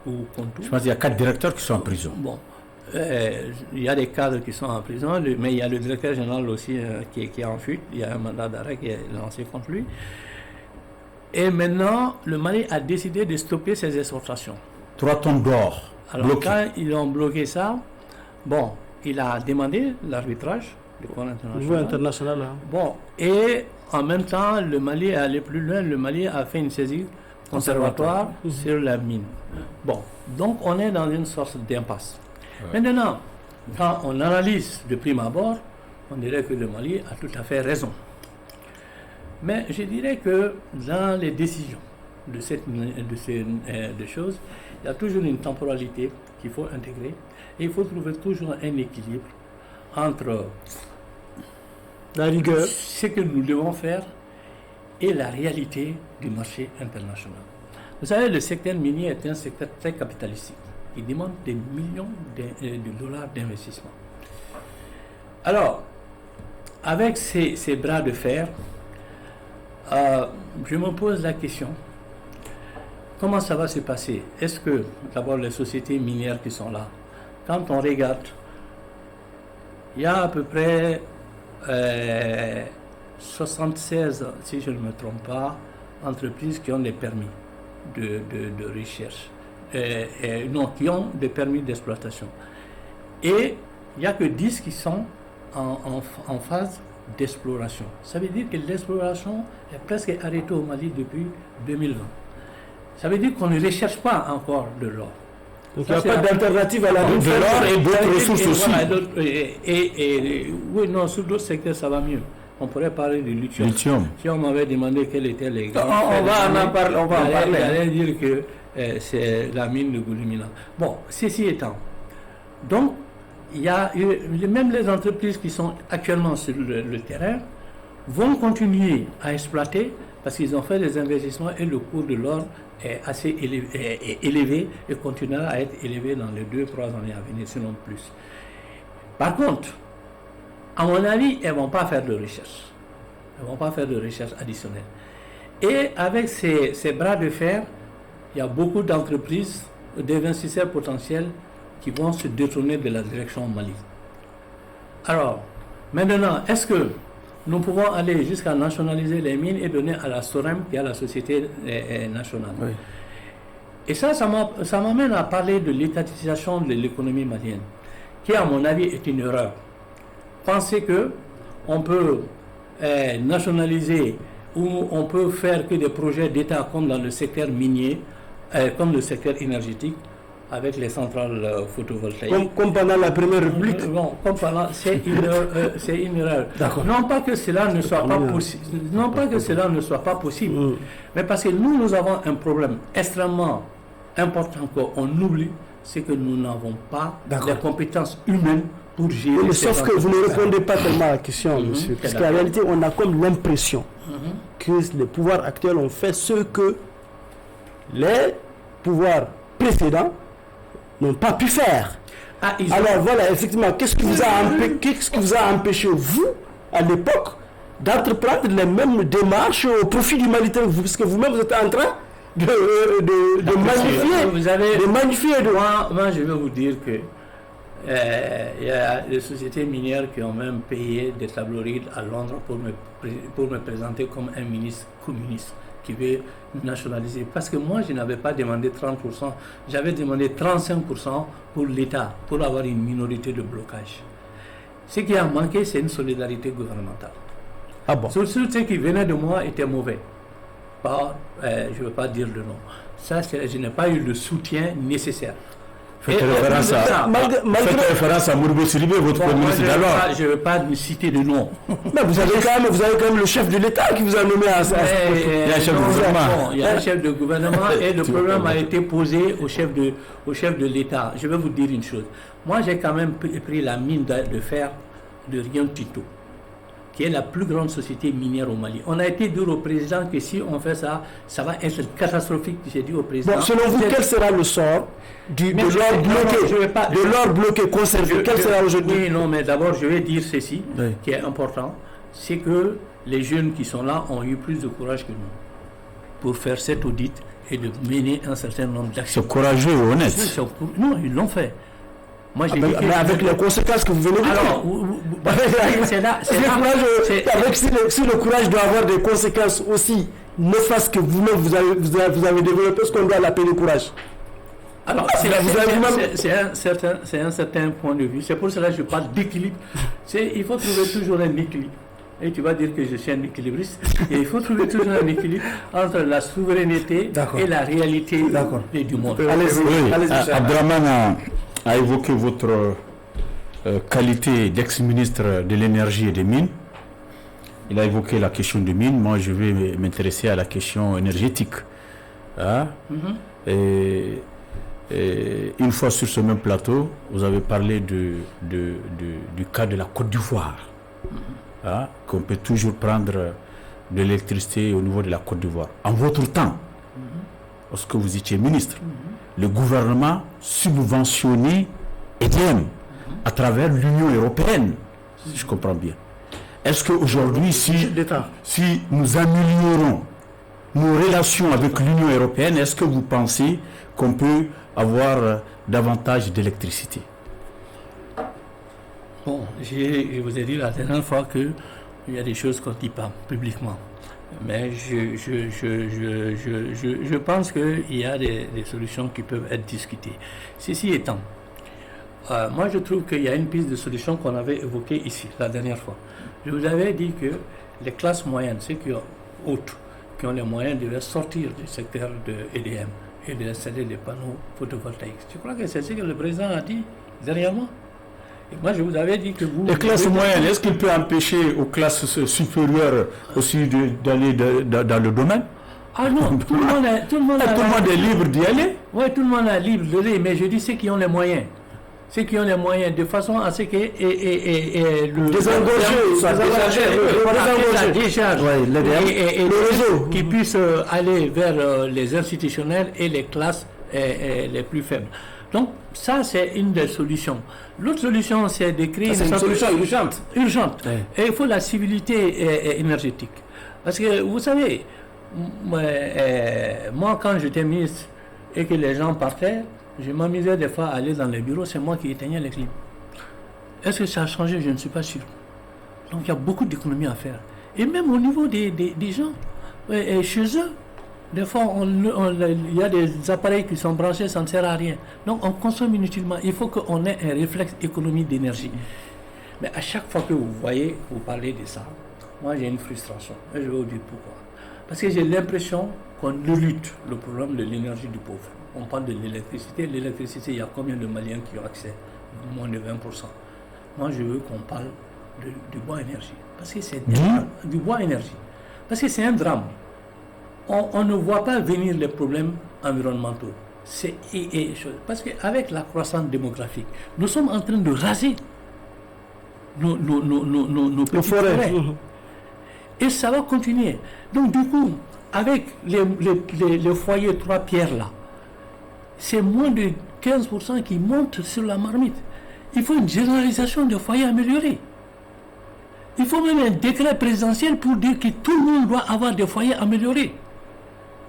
Je pense qu'il y a 4 directeurs qui sont en prison. Bon. Il y a des cadres qui sont en prison, mais il y a le directeur général aussi qui est en fuite. Il y a un mandat d'arrêt qui est lancé contre lui. Et maintenant, le Mali a décidé de stopper ces exportations. 3 tonnes d'or. Alors, quand ils ont bloqué ça, bon, il a demandé l'arbitrage du Cour international. Hein. Bon, et en même temps, le Mali est allé plus loin. Le Mali a fait une saisie conservatoire sur la mine. Bon, donc on est dans une sorte d'impasse. Maintenant, quand on analyse de prime abord, on dirait que le Mali a tout à fait raison. Mais je dirais que dans les décisions de ces choses, il y a toujours une temporalité qu'il faut intégrer et il faut trouver toujours un équilibre entre la rigueur, ce que nous devons faire et la réalité du marché international. Vous savez, le secteur minier est un secteur très capitalistique. Il demande des millions de dollars d'investissement. Alors, avec ces bras de fer, je me pose la question, comment ça va se passer? Est-ce que, d'abord, les sociétés minières qui sont là, quand on regarde, il y a à peu près 76, si je ne me trompe pas, entreprises qui ont des permis de recherche, non, qui ont des permis d'exploitation. Et il n'y a que 10 qui sont en phase d'exploration. Ça veut dire que l'exploration est presque arrêtée au Mali depuis 2020. Ça veut dire qu'on ne recherche pas encore de l'or. Donc il n'y a pas d'alternative à la mine. De l'or et d'autres ressources aussi. Oui, non, sur d'autres secteurs, ça va mieux. On pourrait parler du lithium. Si on m'avait demandé quels étaient les grands... On va en parler. J'allais dire que c'est la mine de Goulimina. Bon, ceci étant, donc, il y a même les entreprises qui sont actuellement sur le terrain vont continuer à exploiter parce qu'ils ont fait des investissements et le cours de l'or est assez élevé et continuera à être élevé dans les 2-3 années à venir, sinon plus. Par contre, à mon avis, elles ne vont pas faire de recherche. Elles ne vont pas faire de recherche additionnelle. Et avec ces bras de fer, il y a beaucoup d'entreprises, d'investisseurs potentiels qui vont se détourner de la direction Mali. Alors, maintenant, est-ce que nous pouvons aller jusqu'à nationaliser les mines et donner à la SOREM, qui est la société nationale? Oui. Et ça m'amène à parler de l'étatisation de l'économie malienne, qui à mon avis est une erreur. Penser qu'on peut nationaliser ou on peut faire que des projets d'État comme dans le secteur minier, comme le secteur énergétique, avec les centrales photovoltaïques. Comme pendant la Première République. C'est une erreur. Non pas que cela ne soit pas possible. Non pas que cela ne soit pas possible. Mais parce que nous avons un problème extrêmement important qu'on oublie, c'est que nous n'avons pas les compétences humaines pour gérer. Mais sauf que vous ne répondez pas tellement à la question, monsieur. Parce qu'en réalité, on a comme l'impression que les pouvoirs actuels ont fait ce que les pouvoirs précédents n'ont pas pu faire. Alors voilà, effectivement, qu'est-ce qui vous a empêché, vous, à l'époque, d'entreprendre les mêmes démarches au profit du Mali, parce que vous-même vous êtes en train de magnifier. Moi, je vais vous dire que il y a des sociétés minières qui ont même payé des tabloïds à Londres pour me présenter comme un ministre communiste qui veut nationaliser. Parce que moi, je n'avais pas demandé 30%, j'avais demandé 35% pour l'État, pour avoir une minorité de blocage. Ce qui a manqué, c'est une solidarité gouvernementale. Ah bon? Sur ce qui venait de moi était mauvais. Je ne veux pas dire le nom. Ça, je n'ai pas eu le soutien nécessaire. Faites référence à Mourbo Sidibé, votre premier ministre d'alors. Je ne veux pas citer de nom. Mais vous avez quand même le chef de l'État qui vous a nommé à ça. Il y a un chef de gouvernement. Il y a un chef de gouvernement et le problème a été posé au chef de l'État. Je vais vous dire une chose. Moi, j'ai quand même pris la mine de fer de Rio Tinto, qui est la plus grande société minière au Mali. On a été dire au président que si on fait ça, ça va être catastrophique. J'ai dit au président... Bon, selon vous, quel sera le sort de l'or bloqué, conservé? Quel sera aujourd'hui? Oui, non, mais d'abord, je vais dire ceci, qui est important, c'est que les jeunes qui sont là ont eu plus de courage que nous pour faire cet audit et de mener un certain nombre d'actions. C'est courageux et honnête. Non, ils l'ont fait. Moi, mais avec les conséquences que vous venez de dire. Alors, si le courage doit avoir des conséquences aussi néfastes que vous-même vous avez développé, ce qu'on doit l'appeler courage. Alors, c'est un certain point de vue. C'est pour cela que je parle d'équilibre. Il faut trouver toujours un équilibre. et tu vas dire que je suis un équilibriste. Et il faut trouver toujours un équilibre entre la souveraineté et la réalité du monde. Abdrahmane a évoqué votre qualité d'ex-ministre de l'énergie et des mines. Il a évoqué la question des mines. Moi, je vais m'intéresser à la question énergétique. Hein? Et une fois sur ce même plateau, vous avez parlé du cas de la Côte d'Ivoire. Hein? Qu'on peut toujours prendre de l'électricité au niveau de la Côte d'Ivoire. En votre temps, lorsque vous étiez ministre, le gouvernement subventionnait EDM à travers l'Union européenne, si je comprends bien. Est-ce qu'aujourd'hui, si nous améliorons nos relations avec l'Union européenne, est-ce que vous pensez qu'on peut avoir davantage d'électricité? Bon, je vous ai dit la dernière fois qu'il y a des choses qu'on ne dit pas publiquement. Mais je pense qu'il y a des solutions qui peuvent être discutées. Ceci étant, moi je trouve qu'il y a une piste de solution qu'on avait évoquée ici la dernière fois. Je vous avais dit que les classes moyennes, ceux qui ont les moyens, devaient sortir du secteur de EDM et d'installer des panneaux photovoltaïques. Je crois que c'est ce que le président a dit dernièrement. Et moi, je vous avais dit que vous... Les classes moyennes, est-ce qu'il peut empêcher aux classes supérieures aussi d'aller dans le domaine? Ah non, tout le monde est libre d'y aller. Oui, tout le monde est libre d'aller, mais je dis ceux qui ont les moyens. Ceux qui ont les moyens, de façon à ce que le décharge qui puisse aller vers les institutionnels et les classes les plus faibles. Donc, ça, c'est une des solutions. L'autre solution, c'est de créer une solution urgente. Et il faut la civilité énergétique. Parce que, vous savez, moi, quand j'étais ministre et que les gens partaient, je m'amusais des fois à aller dans les bureaux, c'est moi qui éteignais les clim. Est-ce que ça a changé? Je ne suis pas sûr. Donc, il y a beaucoup d'économies à faire. Et même au niveau des gens, chez eux, des fois, il y a des appareils qui sont branchés, ça ne sert à rien. Donc, on consomme inutilement. Il faut qu'on ait un réflexe économie d'énergie. Mais à chaque fois que vous parlez de ça, moi, j'ai une frustration. Et je vais vous dire pourquoi. Parce que j'ai l'impression qu'on lutte le problème de l'énergie du pauvre. On parle de l'électricité. L'électricité, il y a combien de Maliens qui ont accès? Moins de 20%. Moi, je veux qu'on parle du bois énergie. Parce que c'est du bois énergie. Parce que c'est un drame. On ne voit pas venir les problèmes environnementaux. Parce qu'avec la croissance démographique, nous sommes en train de raser nos petites forêts. Et ça va continuer. Donc du coup, avec les foyers 3 pierres là, c'est moins de 15% qui montent sur la marmite. Il faut une généralisation de foyers améliorés. Il faut même un décret présidentiel pour dire que tout le monde doit avoir des foyers améliorés,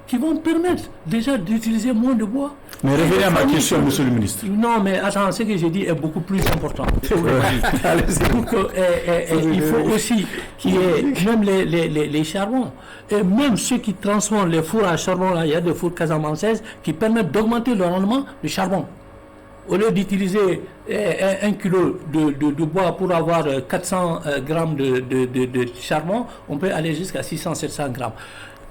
qui vont permettre déjà d'utiliser moins de bois. Mais revenez à ma question, monsieur le ministre. Non, mais attends, ce que j'ai dit est beaucoup plus important. Donc, il faut aussi qu'il y ait même les charbons, et même ceux qui transforment les fours à charbon, là, il y a des fours casamançaises qui permettent d'augmenter le rendement du charbon. Au lieu d'utiliser 1 kilo de bois pour avoir 400 grammes de charbon, on peut aller jusqu'à 600-700 grammes.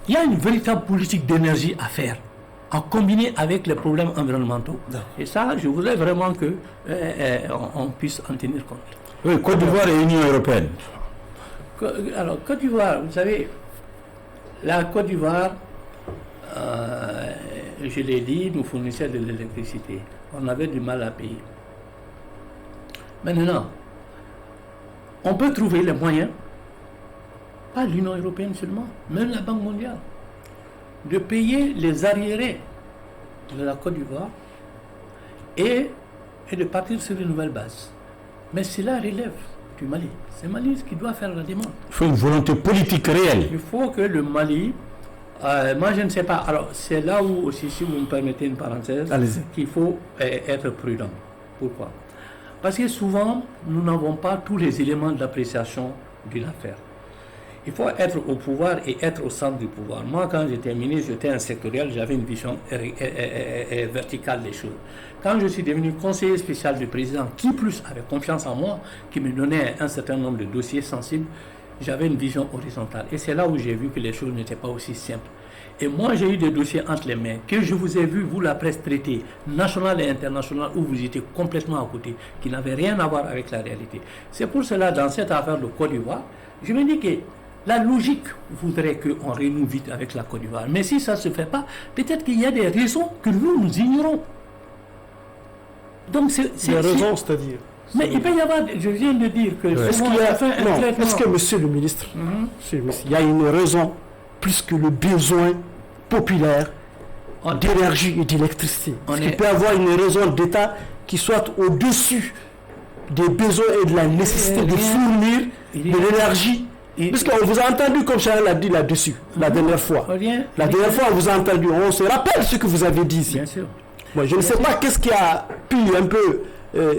Il y a une véritable politique d'énergie à faire, en combiné avec les problèmes environnementaux. Et ça, je voudrais vraiment qu'on puisse en tenir compte. Oui, Côte d'Ivoire et Union européenne. Alors, Côte d'Ivoire, vous savez, la Côte d'Ivoire, je l'ai dit, nous fournissait de l'électricité. On avait du mal à payer. Maintenant, on peut trouver les moyens, pas l'Union européenne seulement, même la Banque mondiale, de payer les arriérés de la Côte d'Ivoire et de partir sur une nouvelle base. Mais cela relève du Mali. C'est Mali qui doit faire la demande. Il faut une volonté politique réelle. Il faut que le Mali... moi, je ne sais pas. Alors, c'est là où aussi, si vous me permettez une parenthèse, qu'il faut être prudent. Pourquoi? Parce que souvent, nous n'avons pas tous les éléments d'appréciation d'une affaire. Il faut être au pouvoir et être au centre du pouvoir. Moi, quand j'étais ministre, j'étais un sectoriel, j'avais une vision verticale des choses. Quand je suis devenu conseiller spécial du président, qui plus avait confiance en moi, qui me donnait un certain nombre de dossiers sensibles, j'avais une vision horizontale. Et c'est là où j'ai vu que les choses n'étaient pas aussi simples. Et moi, j'ai eu des dossiers entre les mains que je vous ai vu, vous, la presse traiter, nationale et internationale, où vous étiez complètement à côté, qui n'avaient rien à voir avec la réalité. C'est pour cela, dans cette affaire de Côte d'Ivoire, je me dis que la logique voudrait qu'on renoue vite avec la Côte d'Ivoire. Mais si ça ne se fait pas, peut-être qu'il y a des raisons que nous ignorons. Donc, des raisons, c'est-à-dire. Mais il peut y avoir, je viens de dire que... Est-ce que, monsieur le ministre, il y a une raison plus que le besoin populaire d'énergie et d'électricité? Est-ce qu'il peut y avoir une raison d'État qui soit au-dessus des besoins et de la nécessité de fournir de l'énergie? Puisqu'on vous a entendu, comme Charles l'a dit là-dessus, la dernière fois. La dernière fois, on vous a entendu. On se rappelle ce que vous avez dit ici. Bien sûr. Moi, je ne sais pas qu'est-ce qui a pu un peu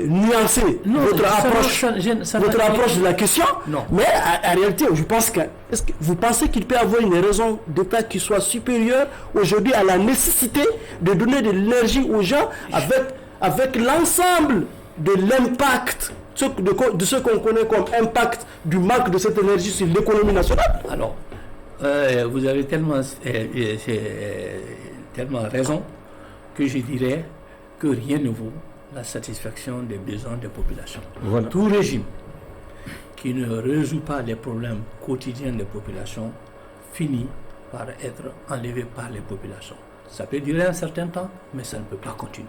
nuancer votre approche de la question. Non. Mais en réalité, je pense que, est-ce que vous pensez qu'il peut y avoir une raison d'État qui soit supérieure aujourd'hui à la nécessité de donner de l'énergie aux gens avec l'ensemble de l'impact de ce qu'on connaît comme impact du manque de cette énergie sur l'économie nationale? Alors, vous avez tellement raison que je dirais que rien ne vaut la satisfaction des besoins des populations. Voilà. Tout régime qui ne résout pas les problèmes quotidiens des populations finit par être enlevé par les populations. Ça peut durer un certain temps, mais ça ne peut pas continuer.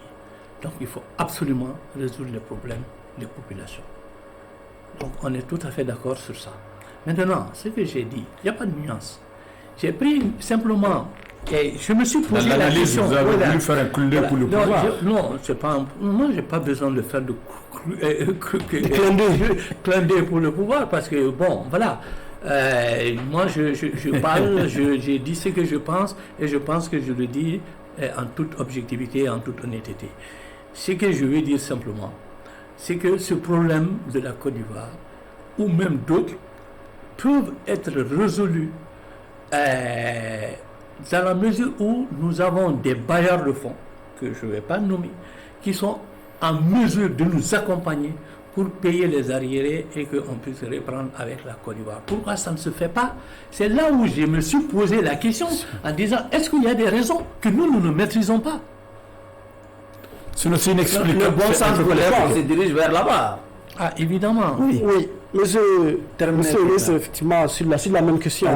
Donc il faut absolument résoudre les problèmes des populations. Donc on est tout à fait d'accord sur ça. Maintenant, ce que j'ai dit, il n'y a pas de nuance. J'ai pris simplement, et je me suis posé la question. Vous avez voulu faire un clin d'œil pour le pouvoir. Moi, je n'ai pas besoin de faire de clin d'œil pour le pouvoir, parce que, bon, voilà. Moi, je parle, j'ai dit ce que je pense, et je pense que je le dis en toute objectivité et en toute honnêteté. Ce que je veux dire simplement, c'est que ce problème de la Côte d'Ivoire, ou même d'autres, peuvent être résolus dans la mesure où nous avons des bailleurs de fonds, que je ne vais pas nommer, qui sont en mesure de nous accompagner pour payer les arriérés et qu'on puisse reprendre avec la Côte d'Ivoire. Pourquoi ça ne se fait pas? C'est là où je me suis posé la question en disant, est-ce qu'il y a des raisons que nous ne maîtrisons pas? C'est une explication. Le bon sens de l'effort se dirige vers là-bas. Ah, évidemment. Oui. Monsieur, effectivement, sur la même question,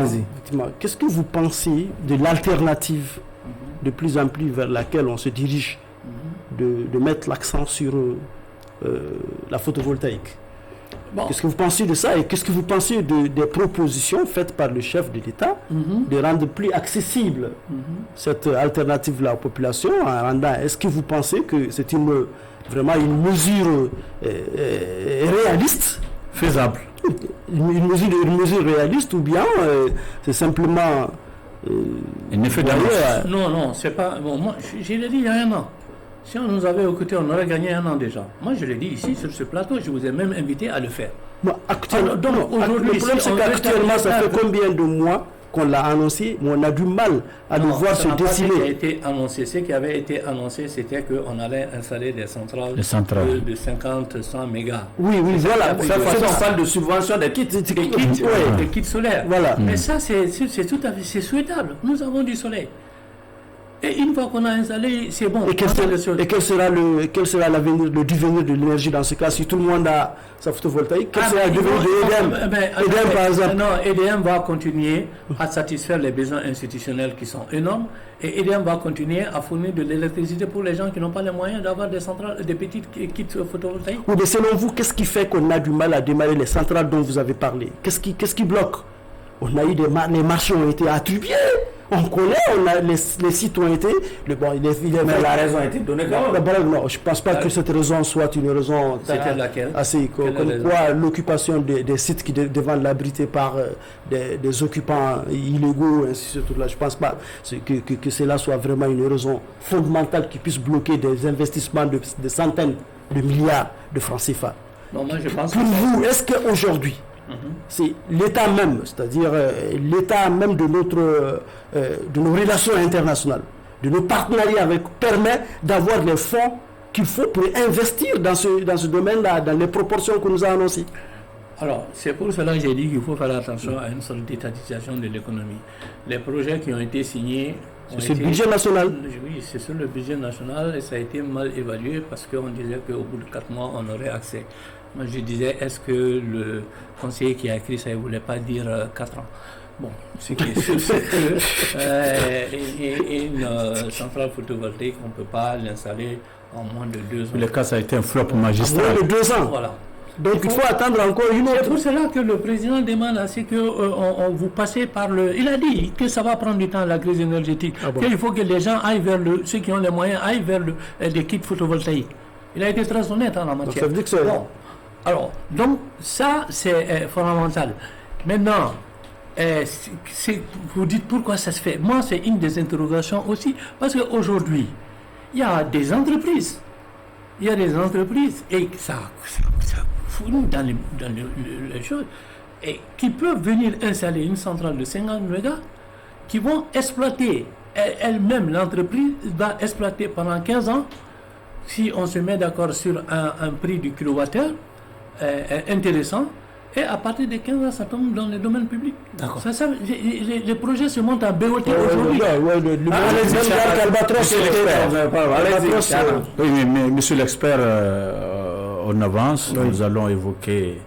qu'est-ce que vous pensez de l'alternative de plus en plus vers laquelle on se dirige, de mettre l'accent sur la photovoltaïque? Bon. Qu'est-ce que vous pensez de ça et qu'est-ce que vous pensez des propositions faites par le chef de l'État de rendre plus accessible cette alternative-là aux populations en rendant? Est-ce que vous pensez que c'est vraiment une mesure réaliste, faisable, une mesure réaliste, ou bien c'est simplement un effet d'annonce? Non, c'est pas. Bon, moi, je l'ai dit il y a un an. Si on nous avait écouté, on aurait gagné un an déjà. Moi, je l'ai dit ici, sur ce plateau, je vous ai même invité à le faire. Le problème, c'est qu'actuellement, ça fait combien de mois qu'on l'a annoncé, mais on a du mal à le voir se dessiner. Ce qui avait été annoncé, c'était qu'on allait installer des centrales de 50-100 mégas. Oui, voilà. On parle de subvention des kits solaires. Voilà. Mais ça, c'est tout à fait souhaitable. Nous avons du soleil. Et une fois qu'on a installé, c'est bon. Et quel sera l'avenir, le devenir de l'énergie dans ce cas, si tout le monde a sa photovoltaïque? Quel sera le devenir de EDM, par exemple? Non, EDM va continuer à satisfaire les besoins institutionnels qui sont énormes, et EDM va continuer à fournir de l'électricité pour les gens qui n'ont pas les moyens d'avoir des centrales, des petites kits photovoltaïques. Oui, mais selon vous, qu'est-ce qui fait qu'on a du mal à démarrer les centrales dont vous avez parlé? Qu'est-ce qui bloque? On a eu les marchés ont été attribués. On connaît, les sites ont été. Mais la raison a été donnée quand même. Non, je ne pense pas que cette raison soit une raison assez. Comme quoi l'occupation des sites qui devaient l'abriter par des occupants illégaux, ainsi de suite. Je ne pense pas que cela soit vraiment une raison fondamentale qui puisse bloquer des investissements de centaines de milliards de francs CFA. Non, moi je pense pour vous, est-ce qu'aujourd'hui, c'est l'État même, c'est-à-dire l'État même de nos relations internationales, de nos partenariats permet d'avoir les fonds qu'il faut pour investir dans ce domaine-là, dans les proportions que nous avons annoncées? Alors, c'est pour cela que j'ai dit qu'il faut faire attention à une sorte d'étatisation de l'économie. Les projets qui ont été signés... C'est le budget national. Oui, c'est sur le budget national et ça a été mal évalué parce qu'on disait qu'au bout de 4 mois, on aurait accès. Moi, je disais, est-ce que le conseiller qui a écrit ça ne voulait pas dire 4 ans? Bon, ce qui est sûr, c'est qu'une centrale photovoltaïque, on ne peut pas l'installer en moins de 2 ans. Le cas, ça a été un flop magistral. Moins de 2 ans. Voilà. Donc il faut attendre encore une autre. C'est pour cela que le président demande à ce que vous passez par le... Il a dit que ça va prendre du temps, la crise énergétique. Qu'il faut que les gens aillent vers ceux qui ont les moyens, aillent vers des kits photovoltaïques. Il a été très honnête en la matière. Donc, ça veut dire que c'est... Bon. Alors, donc, ça, c'est fondamental. Maintenant, vous dites pourquoi ça se fait. Moi, c'est une des interrogations aussi, parce qu'aujourd'hui, il y a des entreprises. Il y a des entreprises, et ça fout dans les choses, et qui peuvent venir installer une centrale de 50 mégas, qui vont exploiter, elle-même, l'entreprise va exploiter pendant 15 ans, si on se met d'accord sur un prix du kilowattheure, intéressant, et à partir de 15 ans, ça tombe dans le domaine public. D'accord. Les projets se montent en BOT aujourd'hui. Oui, mais monsieur l'expert, on avance, nous allons évoquer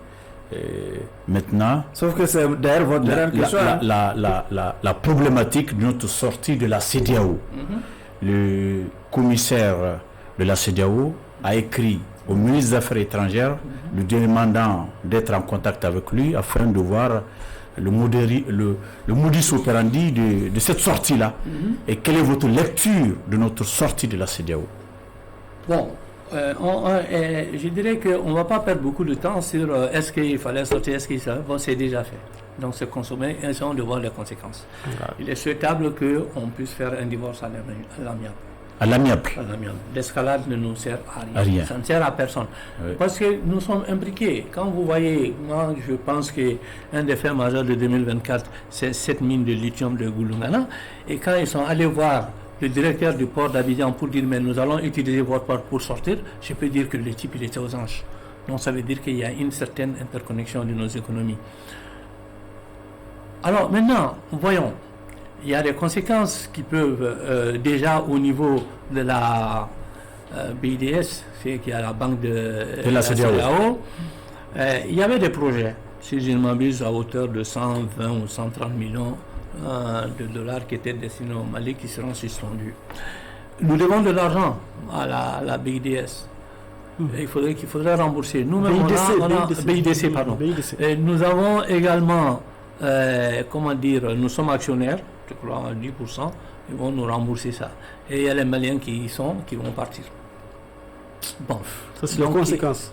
maintenant. Sauf que c'est d'ailleurs votre dernière question. La problématique de notre sortie de la CEDEAO. Le commissaire de la CEDEAO a écrit au ministre des Affaires étrangères, lui demandant d'être en contact avec lui afin de voir le modus operandi de cette sortie-là. Et quelle est votre lecture de notre sortie de la CEDEAO? Bon, je dirais qu'on ne va pas perdre beaucoup de temps sur est-ce qu'il fallait sortir, est-ce qu'il fallait... Bon, c'est déjà fait. Donc c'est consommé et essayons de voir les conséquences. Il est souhaitable qu'on puisse faire un divorce à l'amiable. À l'amiable. L'escalade ne nous sert à rien. Ça ne sert à personne. Oui. Parce que nous sommes impliqués. Quand vous voyez, moi je pense qu'un des faits majeurs de 2024, c'est cette mine de lithium de Gouloungana. Et quand ils sont allés voir le directeur du port d'Abidjan pour dire mais nous allons utiliser votre port pour sortir, je peux dire que le type il était aux anges. Donc ça veut dire qu'il y a une certaine interconnexion de nos économies. Alors maintenant, voyons. Il y a des conséquences qui peuvent déjà au niveau de la BIDS, c'est qu'il y a la banque de la CEDEAO. Il y avait des projets, si je ne m'abuse, à hauteur de 120 ou 130 millions de dollars qui étaient destinés au Mali qui seront suspendus. Nous devons de l'argent à la BIDS. Il faudrait rembourser. Nous-mêmes, BIDC, pardon. Et nous avons également, nous sommes actionnaires. Je crois à 10%, ils vont nous rembourser ça. Et il y a les Maliens qui vont partir. Bon. Ça, c'est les conséquences.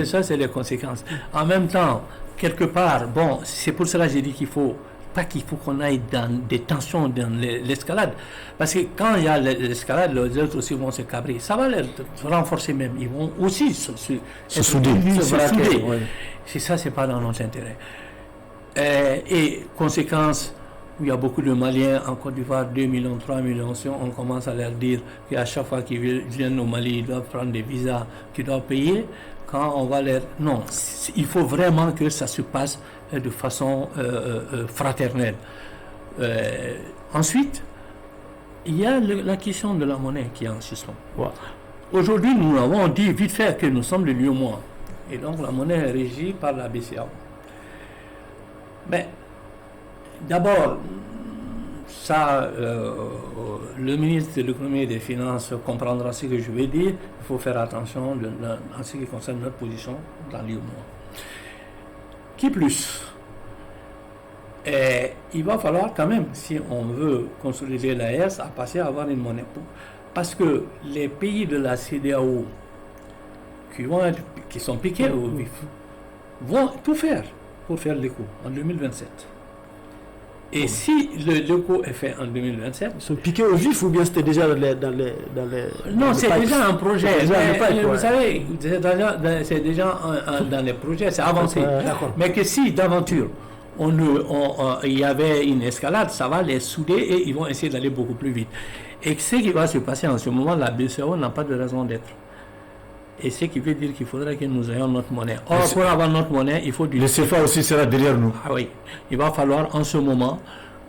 Ça, c'est les conséquences. En même temps, quelque part, bon, c'est pour cela que j'ai dit qu'il faut qu'on aille dans des tensions dans l'escalade. Parce que quand il y a l'escalade, les autres aussi vont se cabrer. Ça va les renforcer même. Ils vont aussi se souder. Oui. C'est ça, c'est pas dans notre intérêt. Et conséquences, il y a beaucoup de Maliens en Côte d'Ivoire, 2 millions, 3 millions. Si on commence à leur dire qu'à chaque fois qu'ils viennent au Mali, ils doivent prendre des visas qu'ils doivent payer, quand on va leur... Non, il faut vraiment que ça se passe de façon fraternelle. Ensuite, il y a la question de la monnaie qui est en suspens. Wow. Aujourd'hui, nous avons dit vite fait que nous sommes le lieu-moi. Et donc la monnaie est régie par la BCEAO. Mais d'abord, ça, le ministre de l'économie et des finances comprendra ce que je vais dire. Il faut faire attention en ce qui concerne notre position dans l'UEMOA. Qui plus, il va falloir quand même, si on veut consolider l'AES, à passer à avoir une monnaie. Parce que les pays de la CEDEAO qui sont piqués au vif vont tout faire pour faire l'éco en 2027. Et si l'éco est fait en 2027... Ils sont piqués au vif ou bien c'était déjà dans les non, c'est déjà un projet. Vous savez, c'est déjà dans les projets, c'est avancé. Mais que si d'aventure, il y avait une escalade, ça va les souder et ils vont essayer d'aller beaucoup plus vite. Et ce qui va se passer en ce moment, la BCEAO n'a pas de raison d'être. Et ce qui veut dire qu'il faudrait que nous ayons notre monnaie. Or, pour avoir notre monnaie, il faut du... Le CFA aussi sera derrière nous. Ah oui, il va falloir en ce moment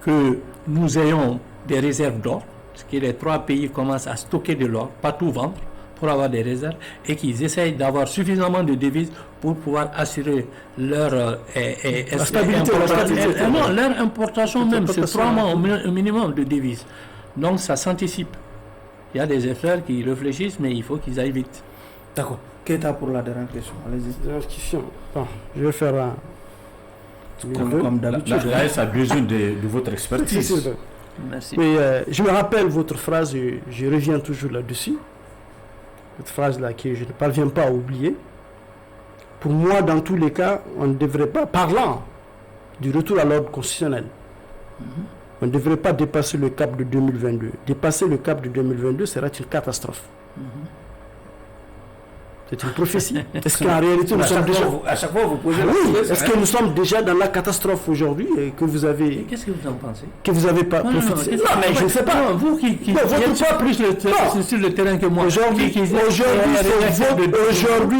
que nous ayons des réserves d'or, parce que les 3 pays commencent à stocker de l'or, pas tout vendre, pour avoir des réserves, et qu'ils essayent d'avoir suffisamment de devises pour pouvoir assurer leur leur importation même, c'est 3 mois au minimum de devises. Donc ça s'anticipe. Il y a des affaires qui réfléchissent, mais il faut qu'ils aillent vite. D'accord. Keita pour la dernière question. Allez-y. Dernière question. Bon, je vais faire un... Comme d'habitude. L'AS a besoin de votre expertise. Merci. Oui, je me rappelle votre phrase, je reviens toujours là-dessus. Cette phrase-là que je ne parviens pas à oublier. Pour moi, dans tous les cas, on ne devrait pas, parlant du retour à l'ordre constitutionnel, on ne devrait pas dépasser le cap de 2022. Dépasser le cap de 2022 sera une catastrophe. C'est une prophétie. Est-ce qu'en réalité, nous sommes déjà... À chaque fois, vous posez la Oui, question. est-ce que nous sommes déjà dans la catastrophe aujourd'hui et que vous avez... Qu'est-ce que vous en pensez? Que vous n'avez pas profité? Non, mais je ne sais pas. Non, vous qui Non, votre êtes pas plus sur le terrain que moi. Aujourd'hui,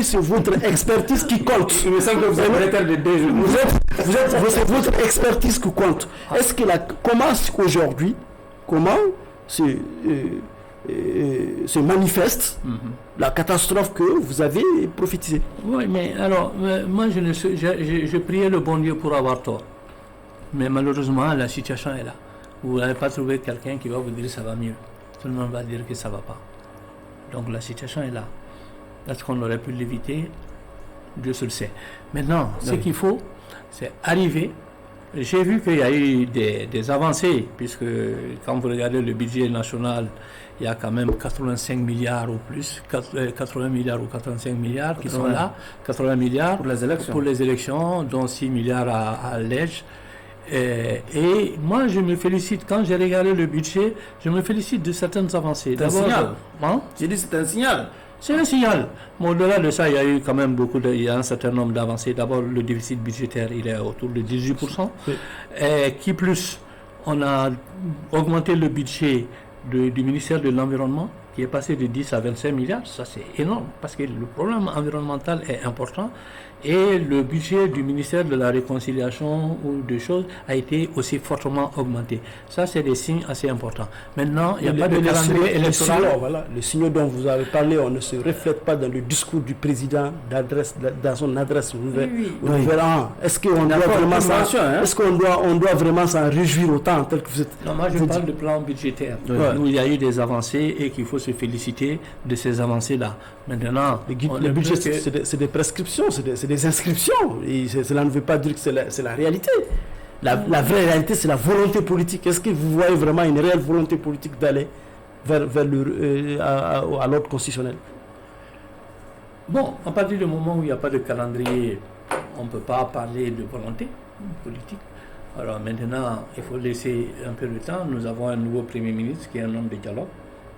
c'est votre expertise qui compte. Il me semble que vous êtes retard de 2 jours. C'est votre expertise qui compte. Est-ce que comment aujourd'hui, se manifeste la catastrophe que vous avez prophétisée? Oui, mais alors, moi, je priais le bon Dieu pour avoir tort. Mais malheureusement, la situation est là. Vous n'avez pas trouvé quelqu'un qui va vous dire que ça va mieux. Tout le monde va dire que ça ne va pas. Donc la situation est là. Est-ce qu'on aurait pu l'éviter? Dieu se le sait. Maintenant, ce qu'il faut, c'est arriver. J'ai vu qu'il y a eu des avancées, puisque quand vous regardez le budget national, il y a quand même 85 milliards ou plus, 80 milliards ou 85 milliards qui sont là, 80 milliards pour les élections, dont 6 milliards à l'EDGE. Et moi, je me félicite, quand j'ai regardé le budget, je me félicite de certaines avancées. C'est un signal. J'ai dit c'est un signal. C'est un signal. Mais au-delà de ça, il y a eu quand même il y a un certain nombre d'avancées. D'abord, le déficit budgétaire, il est autour de 18%. Oui. Et qui plus, on a augmenté le budget du ministère de l'Environnement, qui est passé de 10 à 25 milliards. Ça, c'est énorme, parce que le problème environnemental est important. Et le budget du ministère de la Réconciliation ou de choses a été aussi fortement augmenté. Ça, c'est des signes assez importants. Maintenant, il n'y a pas de calendrier électoral. Les signaux dont vous avez parlé, on ne se reflète pas dans le discours du président dans son adresse ouverte. Est-ce qu'on doit vraiment s'en réjouir autant tel que vous êtes? Non, moi je parle de plan budgétaire. Où il y a eu des avancées et qu'il faut se féliciter de ces avancées-là. Maintenant, le budget, c'est des prescriptions, c'est des inscriptions. Et cela ne veut pas dire que c'est la réalité. La vraie réalité, c'est la volonté politique. Est-ce que vous voyez vraiment une réelle volonté politique d'aller à l'ordre constitutionnel? Bon, à partir du moment où il n'y a pas de calendrier, on ne peut pas parler de volonté politique. Alors maintenant, il faut laisser un peu de temps. Nous avons un nouveau Premier ministre qui est un homme de dialogue,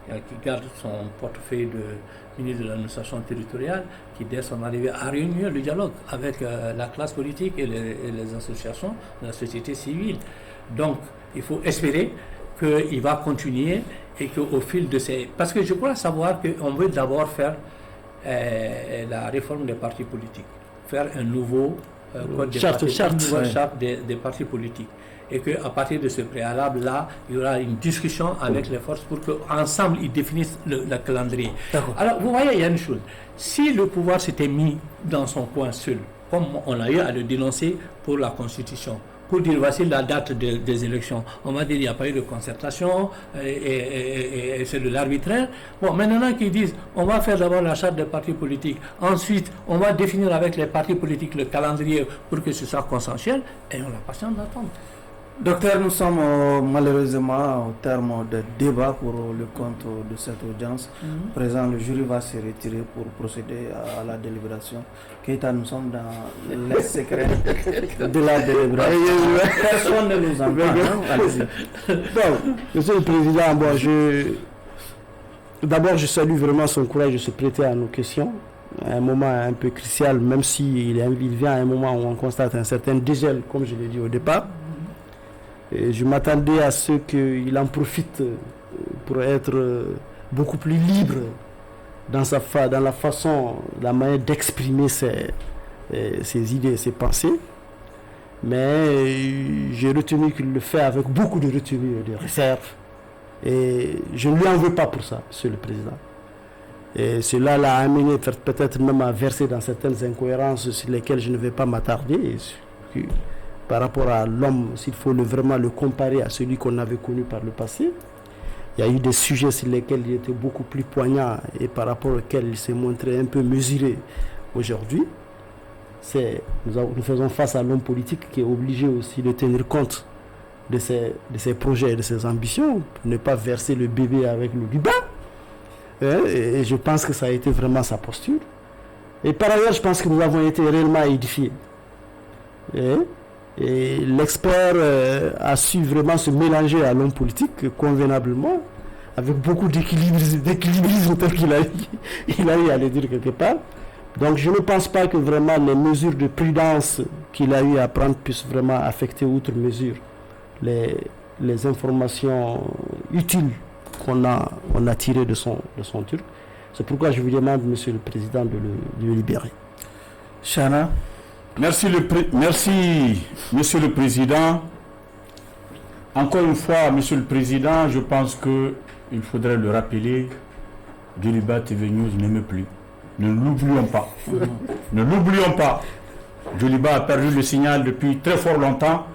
qui garde son portefeuille de ministre de l'administration territoriale, qui dès son arrivée a réuni le dialogue avec la classe politique et les associations de la société civile. Donc, il faut espérer qu'il va continuer et qu'au fil de ces... Parce que je crois savoir qu'on veut d'abord faire la réforme des partis politiques, faire un nouveau code des charte des partis politiques. Et qu'à partir de ce préalable-là, il y aura une discussion avec les forces pour qu'ensemble, ils définissent le calendrier. Alors, vous voyez, il y a une chose. Si le pouvoir s'était mis dans son coin seul, comme on a eu à le dénoncer pour la Constitution, pour dire voici la date des élections, on va dire il n'y a pas eu de concertation et c'est de l'arbitraire. Bon, maintenant qu'ils disent on va faire d'abord la charte des partis politiques, ensuite on va définir avec les partis politiques le calendrier pour que ce soit consensuel, et on a patience d'attendre. Docteur, nous sommes malheureusement au terme des débats pour le compte de cette audience. Présent, le jury va se retirer pour procéder à la délibération. Keita, nous sommes dans les secrets de la délibération. Personne ne nous entend. Bon, Monsieur le Président, d'abord je salue vraiment son courage de se prêter à nos questions. Un moment un peu crucial, même s'il vient à un moment où on constate un certain dégel, comme je l'ai dit au départ. Et je m'attendais à ce qu'il en profite pour être beaucoup plus libre dans la façon, la manière d'exprimer ses idées, ses pensées. Mais j'ai retenu qu'il le fait avec beaucoup de retenue et de réserve. Et je ne lui en veux pas pour ça, Monsieur le Président. Et cela l'a amené peut-être même à verser dans certaines incohérences sur lesquelles je ne vais pas m'attarder. Par rapport à l'homme, s'il faut vraiment le comparer à celui qu'on avait connu par le passé, il y a eu des sujets sur lesquels il était beaucoup plus poignant et par rapport auxquels il s'est montré un peu mesuré aujourd'hui. Nous faisons face à l'homme politique qui est obligé aussi de tenir compte de ses projets et de ses ambitions pour ne pas verser le bébé avec l'eau du bain. Et je pense que ça a été vraiment sa posture. Et par ailleurs, je pense que nous avons été réellement édifiés. Et l'expert a su vraiment se mélanger à l'homme politique convenablement, avec beaucoup d'équilibrisme tel qu'il a eu à le dire quelque part. Donc je ne pense pas que vraiment les mesures de prudence qu'il a eu à prendre puissent vraiment affecter outre mesure les informations utiles qu'on a tirées de son turc. C'est pourquoi je vous demande, Monsieur le Président, de le libérer. Chana. Merci, Monsieur le Président. Encore une fois, Monsieur le Président, je pense qu'il faudrait le rappeler, Djoliba TV News n'aime plus. Ne l'oublions pas. Ne l'oublions pas. Djoliba a perdu le signal depuis très fort longtemps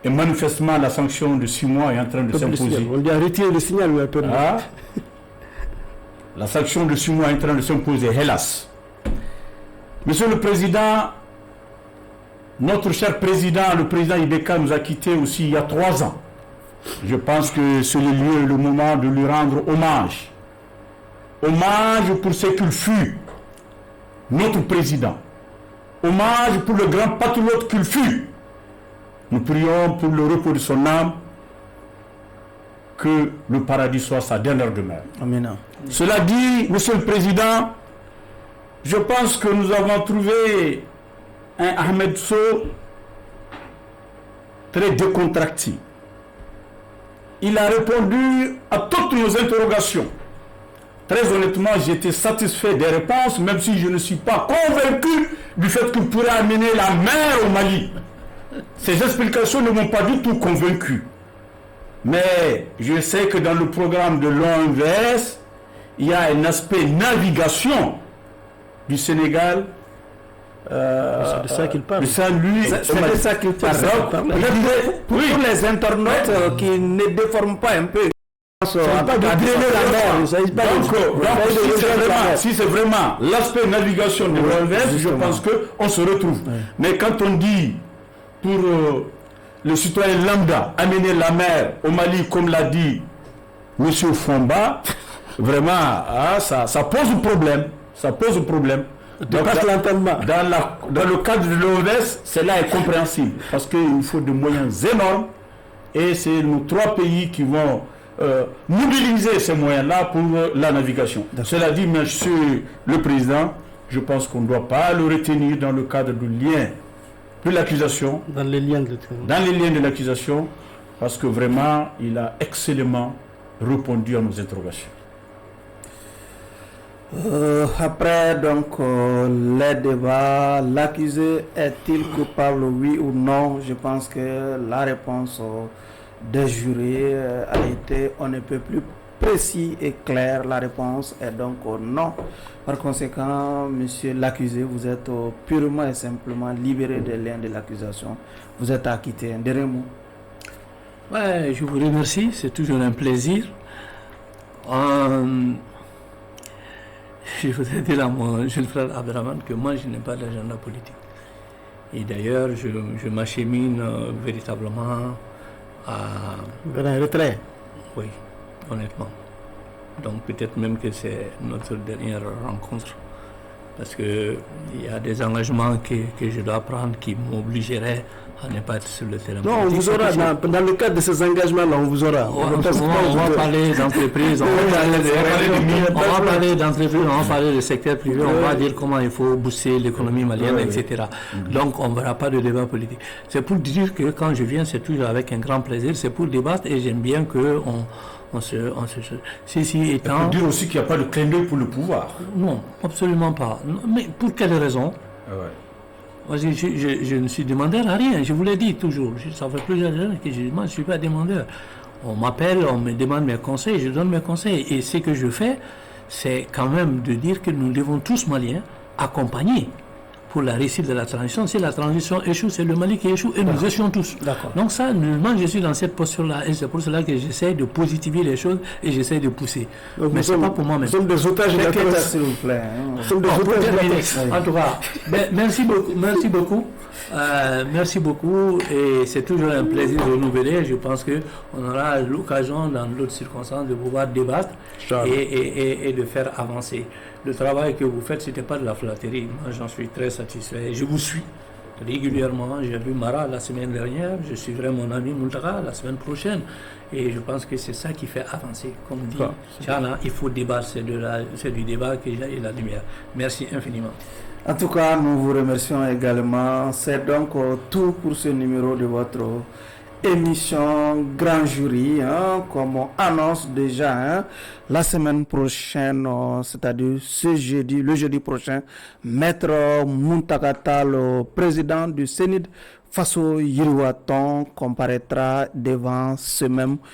et manifestement la sanction de 6 mois est en train de s'imposer. On lui a retiré le signal ou un peu. La sanction de 6 mois est en train de s'imposer, hélas. Monsieur le Président, notre cher président, le président Ibeka nous a quittés aussi il y a 3 ans. Je pense que c'est le lieu et le moment de lui rendre hommage. Hommage pour ce qu'il fut, notre président. Hommage pour le grand patriote qu'il fut. Nous prions pour le repos de son âme, que le paradis soit sa dernière demeure. Amen. Cela dit, Monsieur le Président, je pense que nous avons trouvé un Ahmed Sow très décontracté. Il a répondu à toutes nos interrogations. Très honnêtement, j'étais satisfait des réponses, même si je ne suis pas convaincu du fait qu'il pourrait amener la mer au Mali. Ces explications ne m'ont pas du tout convaincu. Mais je sais que dans le programme de l'OMVS, il y a un aspect navigation du Sénégal. C'est de ça qu'il parle. C'est de ça qu'il parle. Pour les internautes qui ne déforment pas un peu. Si c'est vraiment l'aspect navigation de l'OMVS, je pense qu'on se retrouve. Mais quand on dit pour le citoyen lambda amener la mer au Mali, comme l'a dit M. Fomba, vraiment, ça pose un problème. Ça pose un problème. Donc, dans le cadre de l'OMS, cela est compréhensible parce qu'il faut des moyens énormes et c'est nos 3 pays qui vont mobiliser ces moyens-là pour la navigation. Cela dit, Monsieur le Président, je pense qu'on ne doit pas le retenir dans le cadre du lien de l'accusation. Dans les liens de l'accusation, parce que vraiment, il a excellemment répondu à nos interrogations. Après donc les débats, l'accusé est-il coupable, oui ou non? Je pense que la réponse des jurés a été on ne peut plus précis et clair. La réponse est donc non. Par conséquent, monsieur l'accusé, vous êtes purement et simplement libéré des liens de l'accusation. Vous êtes acquitté. Un dernier mot. Ouais, je vous remercie, c'est toujours un plaisir. Je voudrais dire à mon jeune frère Abderrahmane que moi je n'ai pas d'agenda politique. Et d'ailleurs, je m'achemine véritablement vers un retrait. Oui, honnêtement. Donc peut-être même que c'est notre dernière rencontre. Parce qu'il y a des engagements que je dois prendre qui m'obligeraient à ne pas être sur le terrain. Non, on vous aura, dans le cadre de ces engagements-là, on vous aura. On va parler d'entreprise, on va parler d'entreprise, on va parler du secteur privé, on va dire comment il faut booster l'économie malienne, etc. Donc on ne verra pas de débat politique. C'est pour dire que quand je viens, c'est toujours avec un grand plaisir, c'est pour débattre et j'aime bien qu'on Ceci étant... Il faut dire aussi qu'il n'y a pas de clin d'œil pour le pouvoir. Non, absolument pas. Mais pour quelle raison? Je ne suis demandeur à rien, je vous l'ai dit toujours. Ça fait plusieurs années que je ne suis pas demandeur. On m'appelle, on me demande mes conseils, je donne mes conseils. Et ce que je fais, c'est quand même de dire que nous devons tous, Maliens, accompagner pour la réussite de la transition. Si la transition échoue, c'est le Mali qui échoue et nous échouons tous. Donc ça, nullement, je suis dans cette posture-là et c'est pour cela que j'essaie de positiver les choses et j'essaie de pousser. Donc, mais ce n'est pas pour moi-même. Nous sommes des otages de la transition, s'il vous plaît. Nous sommes des otages de la transition. En tout cas, merci beaucoup. Merci beaucoup. Merci beaucoup et c'est toujours un plaisir de renouveler. Je pense qu'on aura l'occasion dans d'autres circonstances de pouvoir débattre et de faire avancer. Le travail que vous faites, ce n'était pas de la flatterie. Moi, j'en suis très satisfait. Je vous suis régulièrement. J'ai vu Mara la semaine dernière. Je suivrai mon ami Muntaka la semaine prochaine. Et je pense que c'est ça qui fait avancer. Comme dit Tchana, il faut débattre. C'est du débat qu'il y a et la lumière. Merci infiniment. En tout cas, nous vous remercions également. C'est donc tout pour ce numéro de votre émission Grand Jury, comme on annonce déjà la semaine prochaine, c'est-à-dire le jeudi prochain, Maître Muntaka, le président du CENID, Faso Yiriwaton, comparaîtra devant ce même